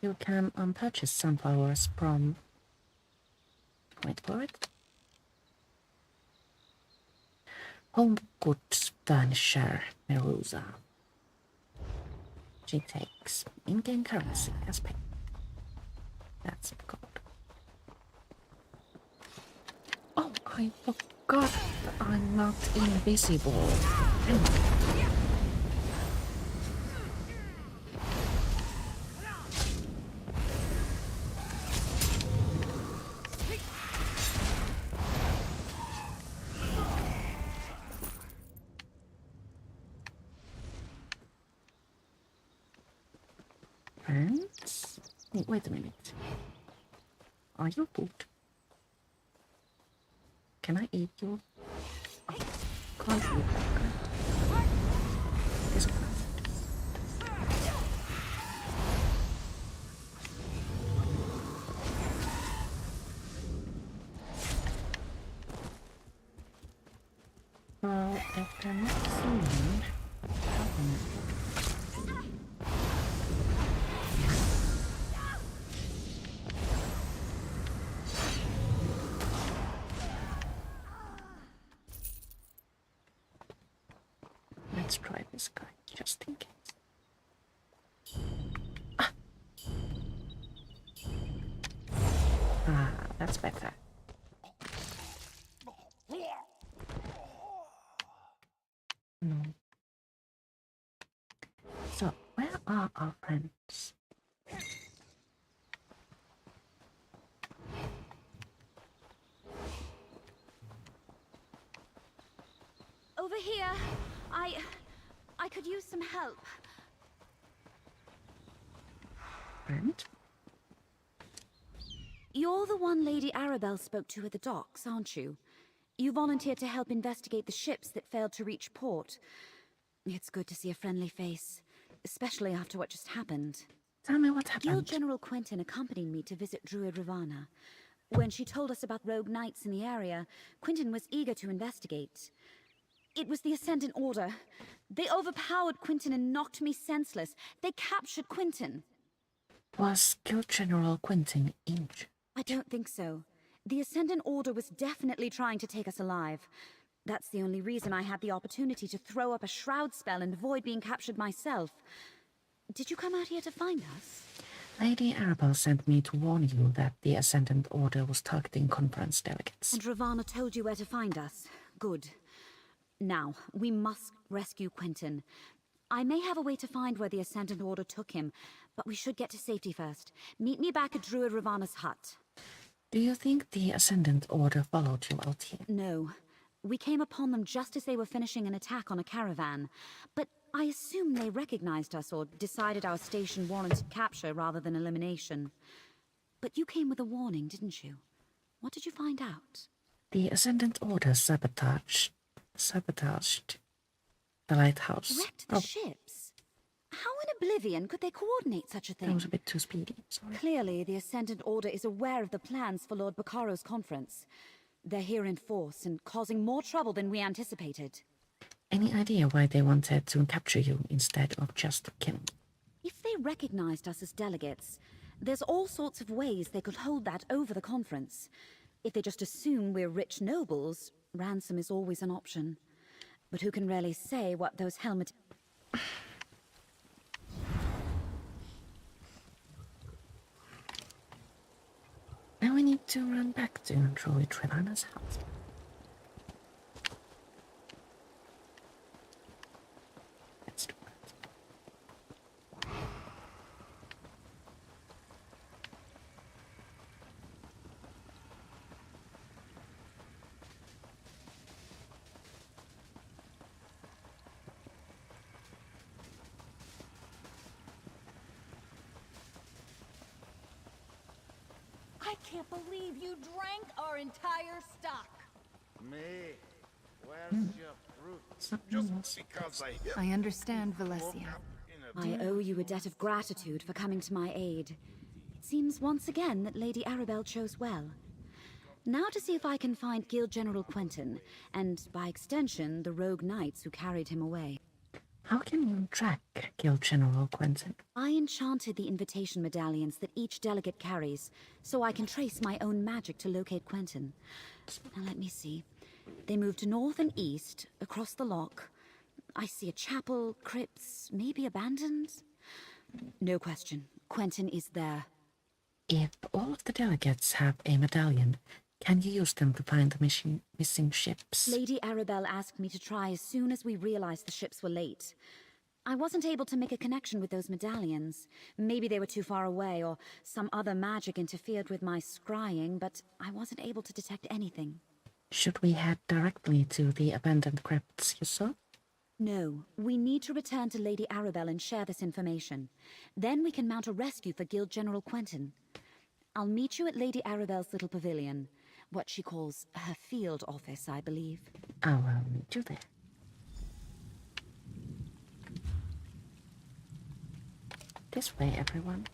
You can purchase sunflowers from, wait for it, Home Goods Furniture Meruza. She takes in-game currency as pay. That's gold. Oh, I forgot that I'm not invisible. friends. Wait a minute. Are you food? Can I eat you? Oh, can't eat that. This one. Well, if they're not seen, let's try this guy, just in case. Ah, that's better. No. So, where are our friends? Over here. I could use some help. Friend? You're the one Lady Arabelle spoke to at the docks, aren't you? You volunteered to help investigate the ships that failed to reach port. It's good to see a friendly face, especially after what just happened. Tell me what happened. Guild General Quentin accompanied me to visit Druid Ravana. When she told us about rogue knights in the area, Quentin was eager to investigate. It was the Ascendant Order. They overpowered Quentin and knocked me senseless. They captured Quentin. Was Guild General Quentin injured? I don't think so. The Ascendant Order was definitely trying to take us alive. That's the only reason I had the opportunity to throw up a shroud spell and avoid being captured myself. Did you come out here to find us? Lady Arabelle sent me to warn you that the Ascendant Order was targeting conference delegates. And Ravana told you where to find us. Good. Now, we must rescue Quentin. I may have a way to find where the Ascendant Order took him, but we should get to safety first. Meet me back at Druid Ravana's hut. Do you think the Ascendant Order followed you out here? No. We came upon them just as they were finishing an attack on a caravan. But I assume they recognized us or decided our station warranted capture rather than elimination. But you came with a warning, didn't you? What did you find out? The Ascendant Order sabotaged the lighthouse. Wrecked the ships? How in oblivion could they coordinate such a thing? That was a bit too speedy, sorry. Clearly, the Ascendant Order is aware of the plans for Lord Baccaro's conference. They're here in force and causing more trouble than we anticipated. Any idea why they wanted to capture you instead of just killing? If they recognized us as delegates, there's all sorts of ways they could hold that over the conference. If they just assume we're rich nobles, ransom is always an option. But who can really say what those helmet... Now we need to run back to Druid Ravana's house. Let's do that. I can't believe you drank our entire stock. Me? Where's your fruit? Just because I understand, Valencia. I owe you a debt of gratitude for coming to my aid. It seems once again that Lady Arabelle chose well. Now to see if I can find Guild General Quentin, and by extension, the rogue knights who carried him away. How can you track Guild General Quentin? I enchanted the invitation medallions that each delegate carries, so I can trace my own magic to locate Quentin. Now let me see. They moved north and east, across the loch. I see a chapel, crypts, maybe abandoned? No question. Quentin is there. If all of the delegates have a medallion, can you use them to find the missing ships? Lady Arabelle asked me to try as soon as we realized the ships were late. I wasn't able to make a connection with those medallions. Maybe they were too far away, or some other magic interfered with my scrying, but I wasn't able to detect anything. Should we head directly to the abandoned crypts you saw? No, we need to return to Lady Arabelle and share this information. Then we can mount a rescue for Guild General Quentin. I'll meet you at Lady Arabelle's little pavilion. What she calls her field office, I believe. I will meet you there. This way, everyone.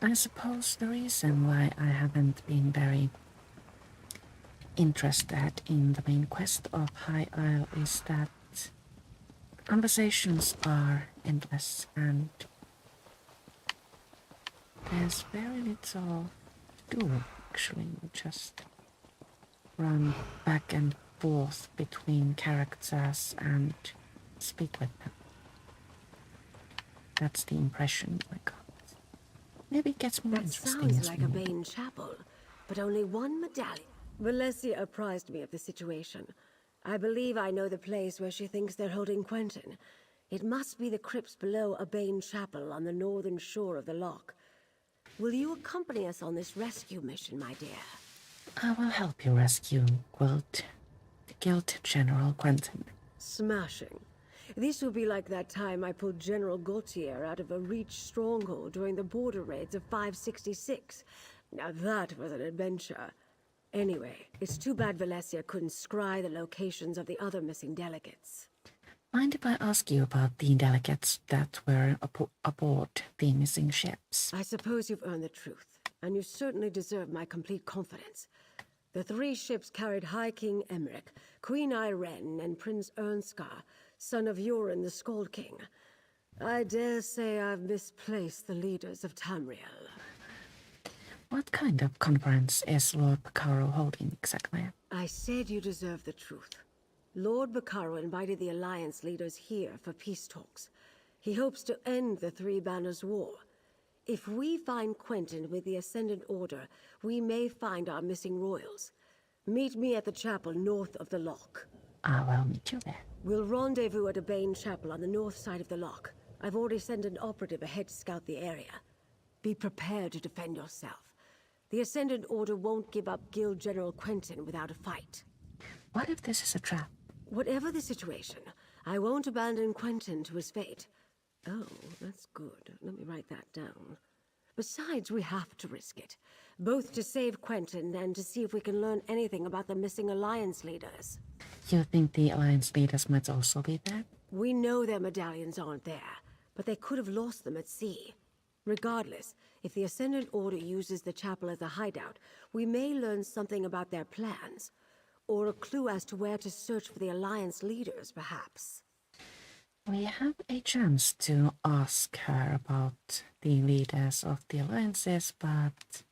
I suppose the reason why I haven't been very interested in the main quest of High Isle is that conversations are endless and there's very little to do, actually. You just run back and forth between characters and speak with them. That's the impression I got. Maybe it gets more That interesting sounds as like we a move. Bane chapel, but only one medallion. Valencia apprised me of the situation. I believe I know the place where she thinks they're holding Quentin. It must be the crypts below a Bane chapel on the northern shore of the loch. Will you accompany us on this rescue mission, my dear? I will help you rescue Guild General Quentin. Smashing. This will be like that time I pulled General Gautier out of a Reach stronghold during the border raids of 566. Now that was an adventure. Anyway, it's too bad Valencia couldn't scry the locations of the other missing delegates. Mind if I ask you about the delegates that were aboard the missing ships? I suppose you've earned the truth, and you certainly deserve my complete confidence. The 3 ships carried High King Emmerich, Queen Irene, and Prince Ernskar, son of Yoren the Skald King. I dare say I've misplaced the leaders of Tamriel. What kind of conference is Lord Bacaro holding exactly? I said you deserve the truth. Lord Bacaro invited the Alliance leaders here for peace talks. He hopes to end the Three Banners War. If we find Quentin with the Ascendant Order, we may find our missing royals. Meet me at the chapel north of the loch. I will meet you there. We'll rendezvous at a Bane chapel on the north side of the loch. I've already sent an operative ahead to scout the area. Be prepared to defend yourself. The Ascendant Order won't give up Guild General Quentin without a fight. What if this is a trap? Whatever the situation, I won't abandon Quentin to his fate. Oh, that's good. Let me write that down. Besides, we have to risk it. Both to save Quentin and to see if we can learn anything about the missing Alliance leaders. You think the Alliance leaders might also be there? We know their medallions aren't there, but they could have lost them at sea. Regardless, if the Ascendant Order uses the chapel as a hideout, we may learn something about their plans. Or a clue as to where to search for the Alliance leaders, perhaps. We have a chance to ask her about the leaders of the alliances, but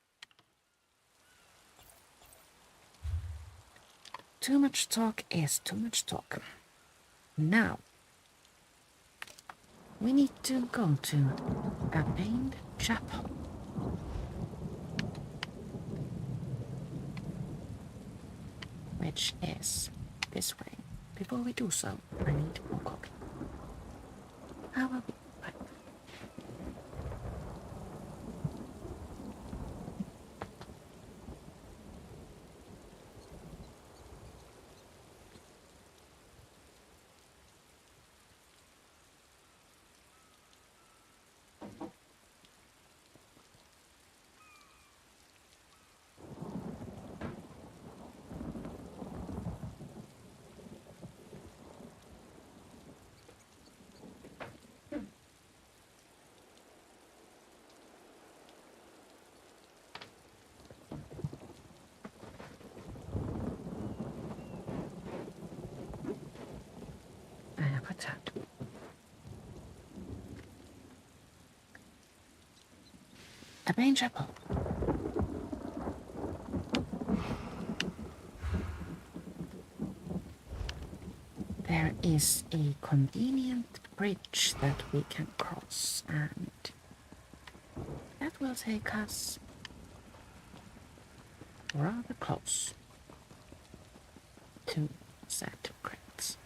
too much talk is too much talk. Now, we need to go to a Bane chapel. Which is this way. Before we do so, I need more coffee. I will be right back. I have returned. A Bane chapel. There is a convenient bridge that we can cross, and that will take us rather close to said crypts.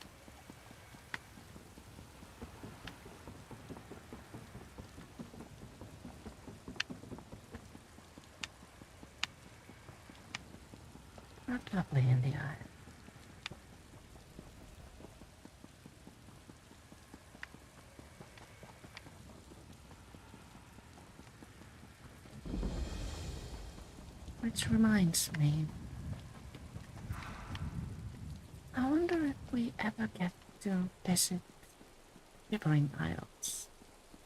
Not lovely in the eye. Which reminds me, I wonder if we ever get to visit Shivering Isles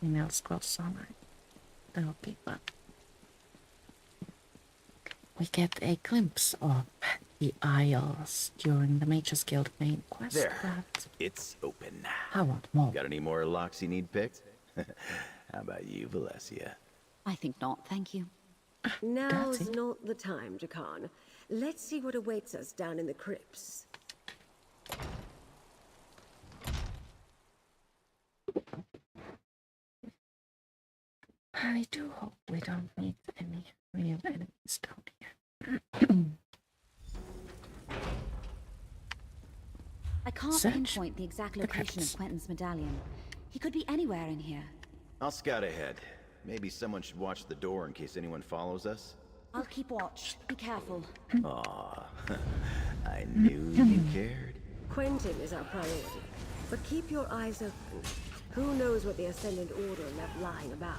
in Elseworld Sunlight. That would be fun. We get a glimpse of the Isles during the Mage's Guild main quest. There. But It's open. I want more. Got any more locks you need picked? How about you, Valencia? I think not, thank you. Now's Dirty. not the time, Jakan. Let's see what awaits us down in the crypts. I do hope we don't meet any real enemies down here. I can't Search pinpoint the exact the location crypts. of Quentin's medallion. He could be anywhere in here. I'll scout ahead. Maybe someone should watch the door in case anyone follows us. I'll keep watch. Be careful. Aw, I knew you cared. Quentin is our priority, but keep your eyes open. Who knows what the Ascendant Order left lying about?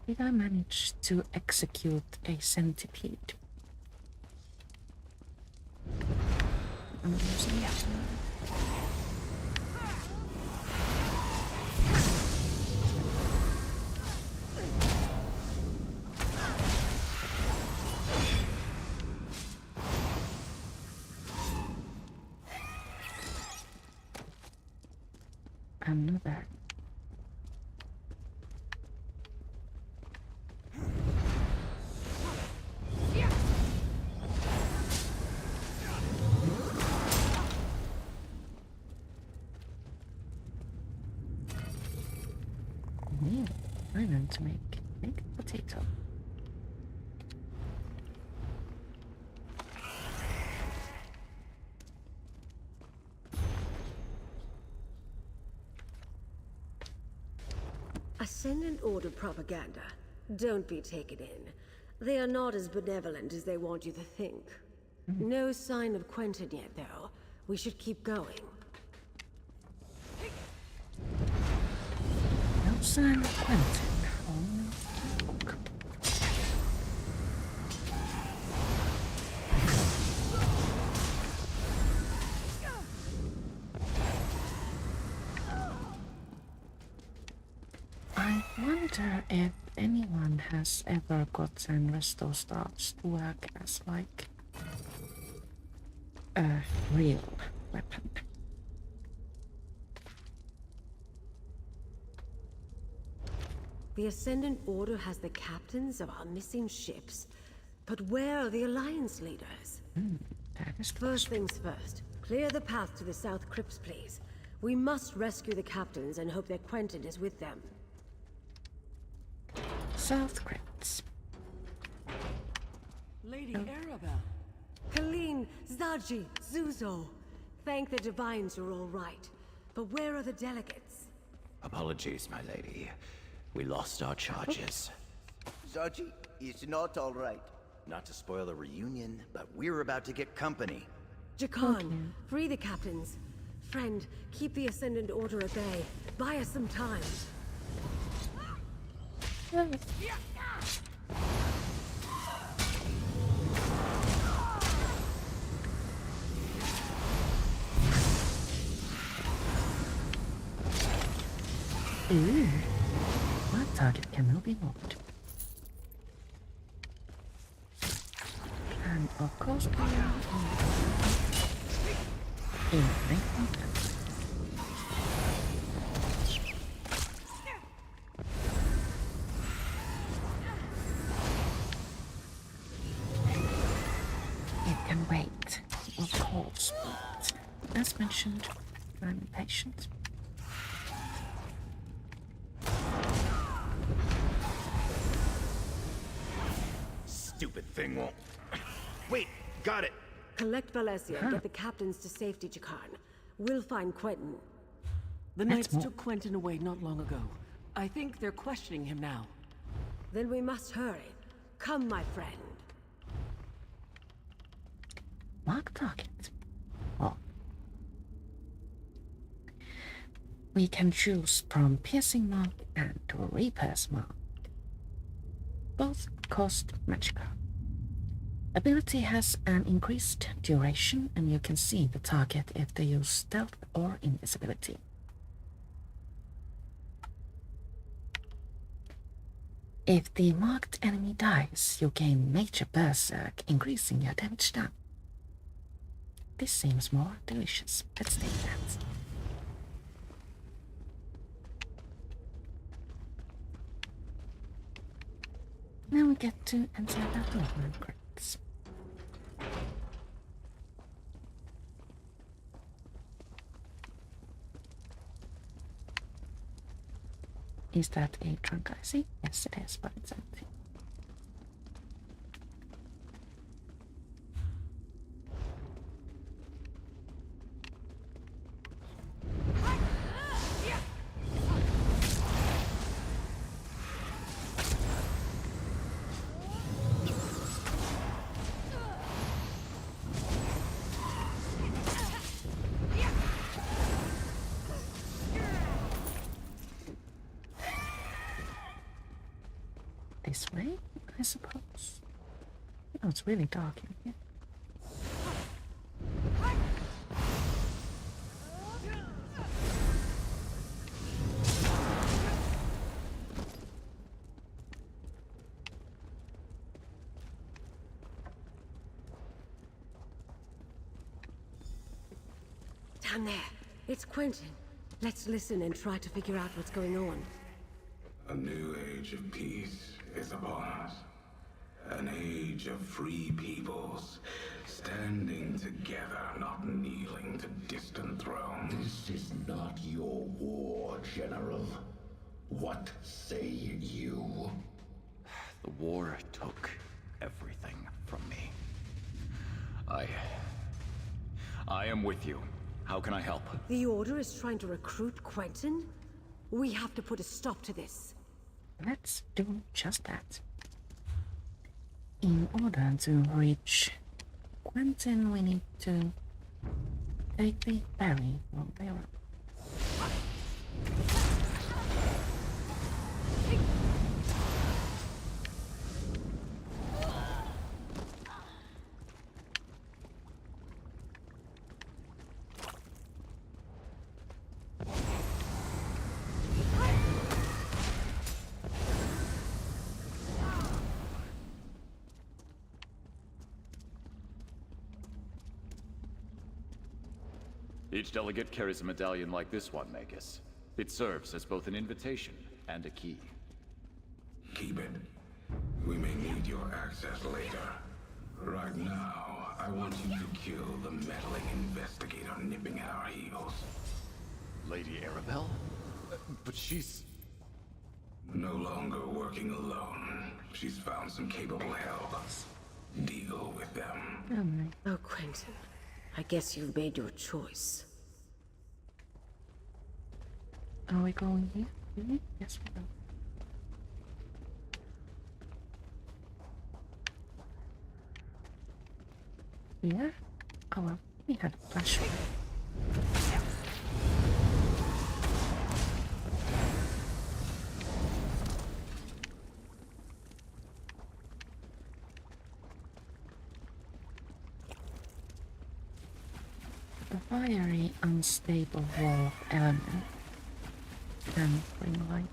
Did I manage to execute a centipede? I'm losing it. Another. Yeah, I learned to make baked potato. Ascendant Order propaganda. Don't be taken in. They are not as benevolent as they want you to think. No sign of Quentin yet, though. We should keep going. No sign of Quentin. Only smoke. I wonder if anyone has ever gotten restore stars to work as like a real weapon. The Ascendant Order has the captains of our missing ships. But where are the Alliance leaders? That is First things first. Clear the path to the South Crypts, please. We must rescue the captains and hope that Quentin is with them. South Crypts. Lady Arabelle. Colleen, Zaji, Zuzo. Thank the Divines you're all right. But where are the delegates? Apologies, my lady. We lost our charges. Zaji is not all right. Not to spoil the reunion, but we're about to get company. Jakan, free the captains. Friend, keep the Ascendant Order at bay. Buy us some time. Ooh. My target can now be moved. And of course we are in making them. It can wait, of course, but as mentioned, I'm impatient. Stupid thing won't... Wait, got it! Collect Valencia and get the captains to safety, Jakan. We'll find Quentin. The Knights took Quentin away not long ago. I think they're questioning him now. Then we must hurry. Come, my friend. Mark target. Oh. We can choose from piercing mark and reapers mark. Both cost magical. Ability has an increased duration, and you can see the target if they use stealth or invisibility. If the marked enemy dies, you gain Major Berserk, increasing your damage down. This seems more delicious. Let's take that. Now we get to enter the movement crates. Is that a trunk I see? Yes, it is, but it's empty. This way, I suppose. Oh, it's really dark in here. Down there. It's Quentin. Let's listen and try to figure out what's going on. A new age of peace is upon us. An age of free peoples, standing together, not kneeling to distant thrones. This is not your war, General. What say you? The war took everything from me. I am with you. How can I help? The Order is trying to recruit Quentin? We have to put a stop to this. Let's do just that. In order to reach Quentin, we need to take the ferry from there. Each delegate carries a medallion like this one, Magus. It serves as both an invitation and a key. Keep it. We may need your access later. Right now, I want you to kill the meddling investigator nipping at our heels. Lady Arabelle? But she's... No longer working alone. She's found some capable help. Deal with them. Oh, Quentin. I guess you've made your choice. Are we going here? Really? Yes, we are. Yeah? Oh well, we had a flashlight. The fiery, unstable wall element can bring light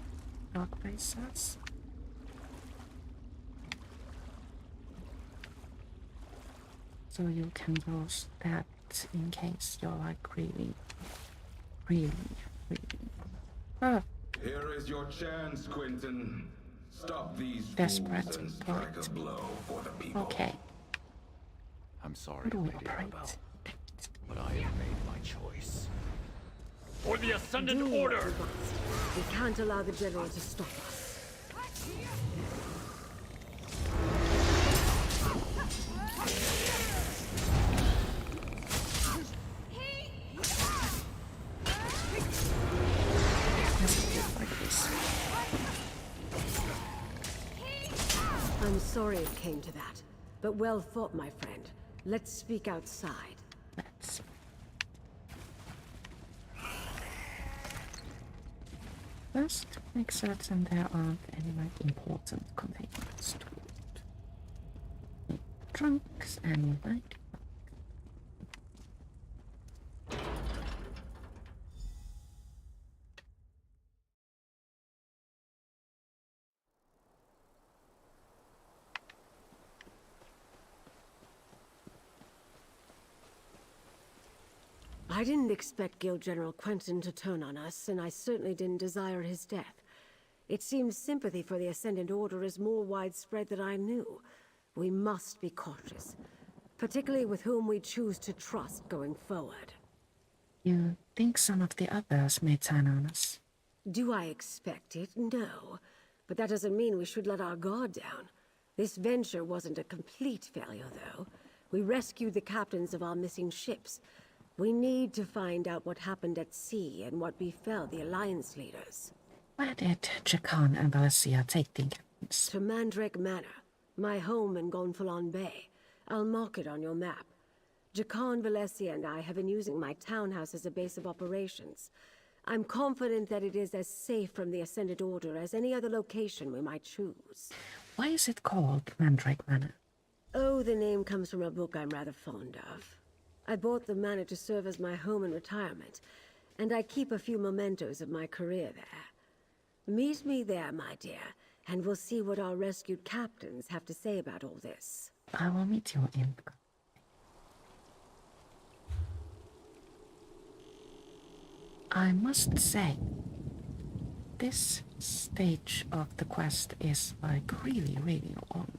dark faces. So you can use that in case you're like really. Oh. Here is your chance, Quentin. Stop these Desperate fools and strike a blow for the people. Okay. I'm sorry, How do we Lady operate? Arabelle, but I have made my choice. For the Ascendant Order! We can't allow the General to stop us. sorry it came to that. But well fought, my friend. Let's speak outside. Let's. First, make certain there aren't any important containers to loot. No trunks and night. I didn't expect Guild General Quentin to turn on us, and I certainly didn't desire his death. It seems sympathy for the Ascendant Order is more widespread than I knew. We must be cautious, particularly with whom we choose to trust going forward. You think some of the others may turn on us? Do I expect it? No. But that doesn't mean we should let our guard down. This venture wasn't a complete failure, though. We rescued the captains of our missing ships. We need to find out what happened at sea and what befell the Alliance leaders. Where did Jakan and Valencia take the captains? To Mandrake Manor, my home in Gonfalon Bay. I'll mark it on your map. Jakan, Valencia, and I have been using my townhouse as a base of operations. I'm confident that it is as safe from the Ascended Order as any other location we might choose. Why is it called Mandrake Manor? Oh, the name comes from a book I'm rather fond of. I bought the manor to serve as my home in retirement, and I keep a few mementos of my career there. Meet me there, my dear, and we'll see what our rescued captains have to say about all this. I will meet you in. I must say, this stage of the quest is like really long.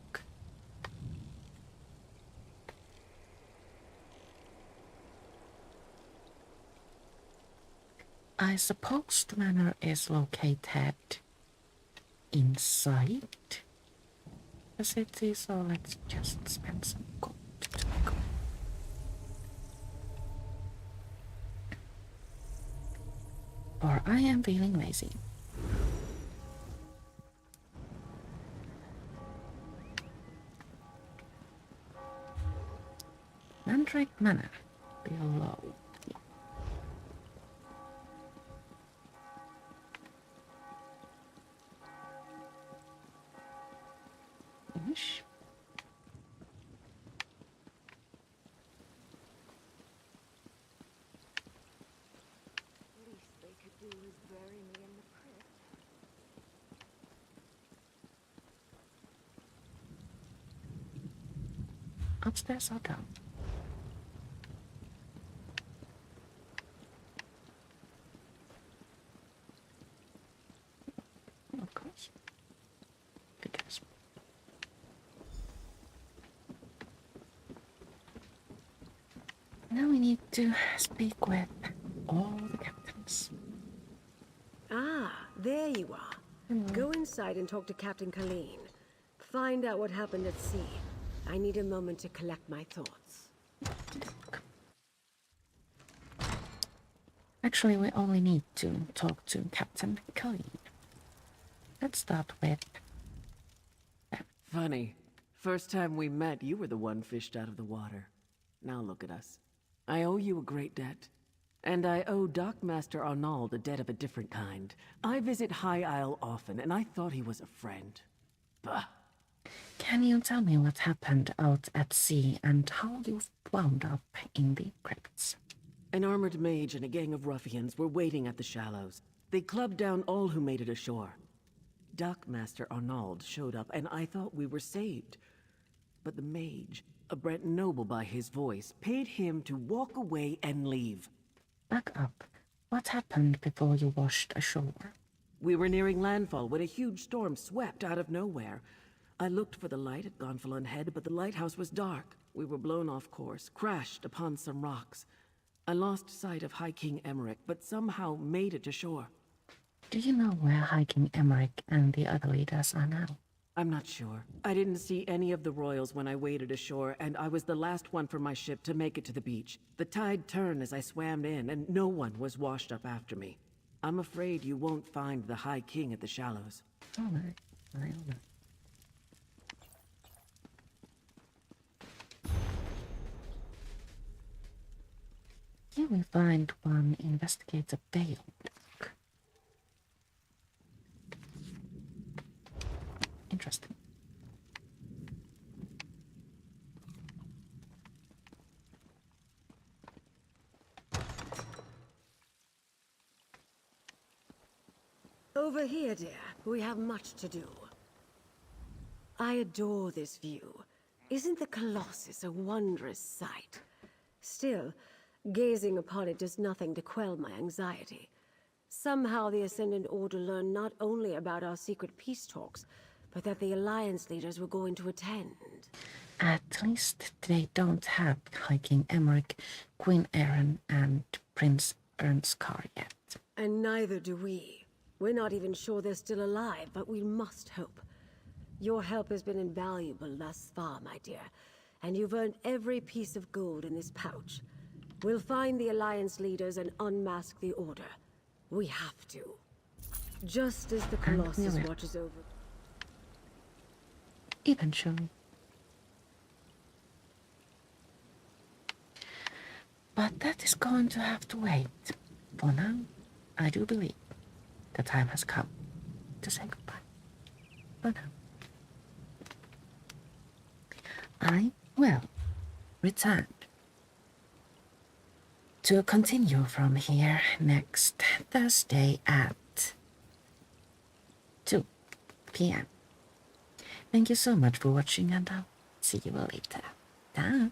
I suppose the manor is located inside the city, so let's just spend some gold to go. Or I am feeling lazy. Mandrake Manor below. Ish. Least they could do is bury me in the crypt. Upstairs or down? Of course. Because now we need to speak with all the captains. Ah, there you are. Go inside and talk to Captain Colleen. Find out what happened at sea. I need a moment to collect my thoughts. Actually, we only need to talk to Captain Colleen. Let's start with... Funny. First time we met, you were the one fished out of the water. Now look at us. I owe you a great debt. And I owe Dockmaster Arnauld a debt of a different kind. I visit High Isle often, and I thought he was a friend. Bah. Can you tell me what happened out at sea and how you wound up in the crypts? An armored mage and a gang of ruffians were waiting at the shallows. They clubbed down all who made it ashore. Dockmaster Arnauld showed up, and I thought we were saved. But the mage, a Brent noble by his voice, paid him to walk away and leave. Back up. What happened before you washed ashore? We were nearing landfall when a huge storm swept out of nowhere. I looked for the light at Gonfalon Head, but the lighthouse was dark. We were blown off course, crashed upon some rocks. I lost sight of High King Emmerich, but somehow made it to shore. Do you know where High King Emmerich and the other leaders are now? I'm not sure. I didn't see any of the royals when I waded ashore, and I was the last one from my ship to make it to the beach. The tide turned as I swam in, and no one was washed up after me. I'm afraid you won't find the High King at the shallows. All right. we find one investigator Bale. Interesting. Over here, dear. We have much to do. I adore this view. Isn't the Colossus a wondrous sight? Still, gazing upon it does nothing to quell my anxiety. Somehow the Ascendant Order learned not only about our secret peace talks, but that the Alliance leaders were going to attend. At least they don't have High King Emmerich, Queen Erin, and Prince Ernskar yet. And neither do we. We're not even sure they're still alive, but we must hope. Your help has been invaluable thus far, my dear, and you've earned every piece of gold in this pouch. We'll find the Alliance leaders and unmask the Order. We have to. Just as the Colossus watches over... Eventually. But that is going to have to wait. For now, I do believe the time has come to say goodbye. For now. I will return to continue from here next Thursday at 2 p.m. Thank you so much for watching, and I'll see you later. Ta.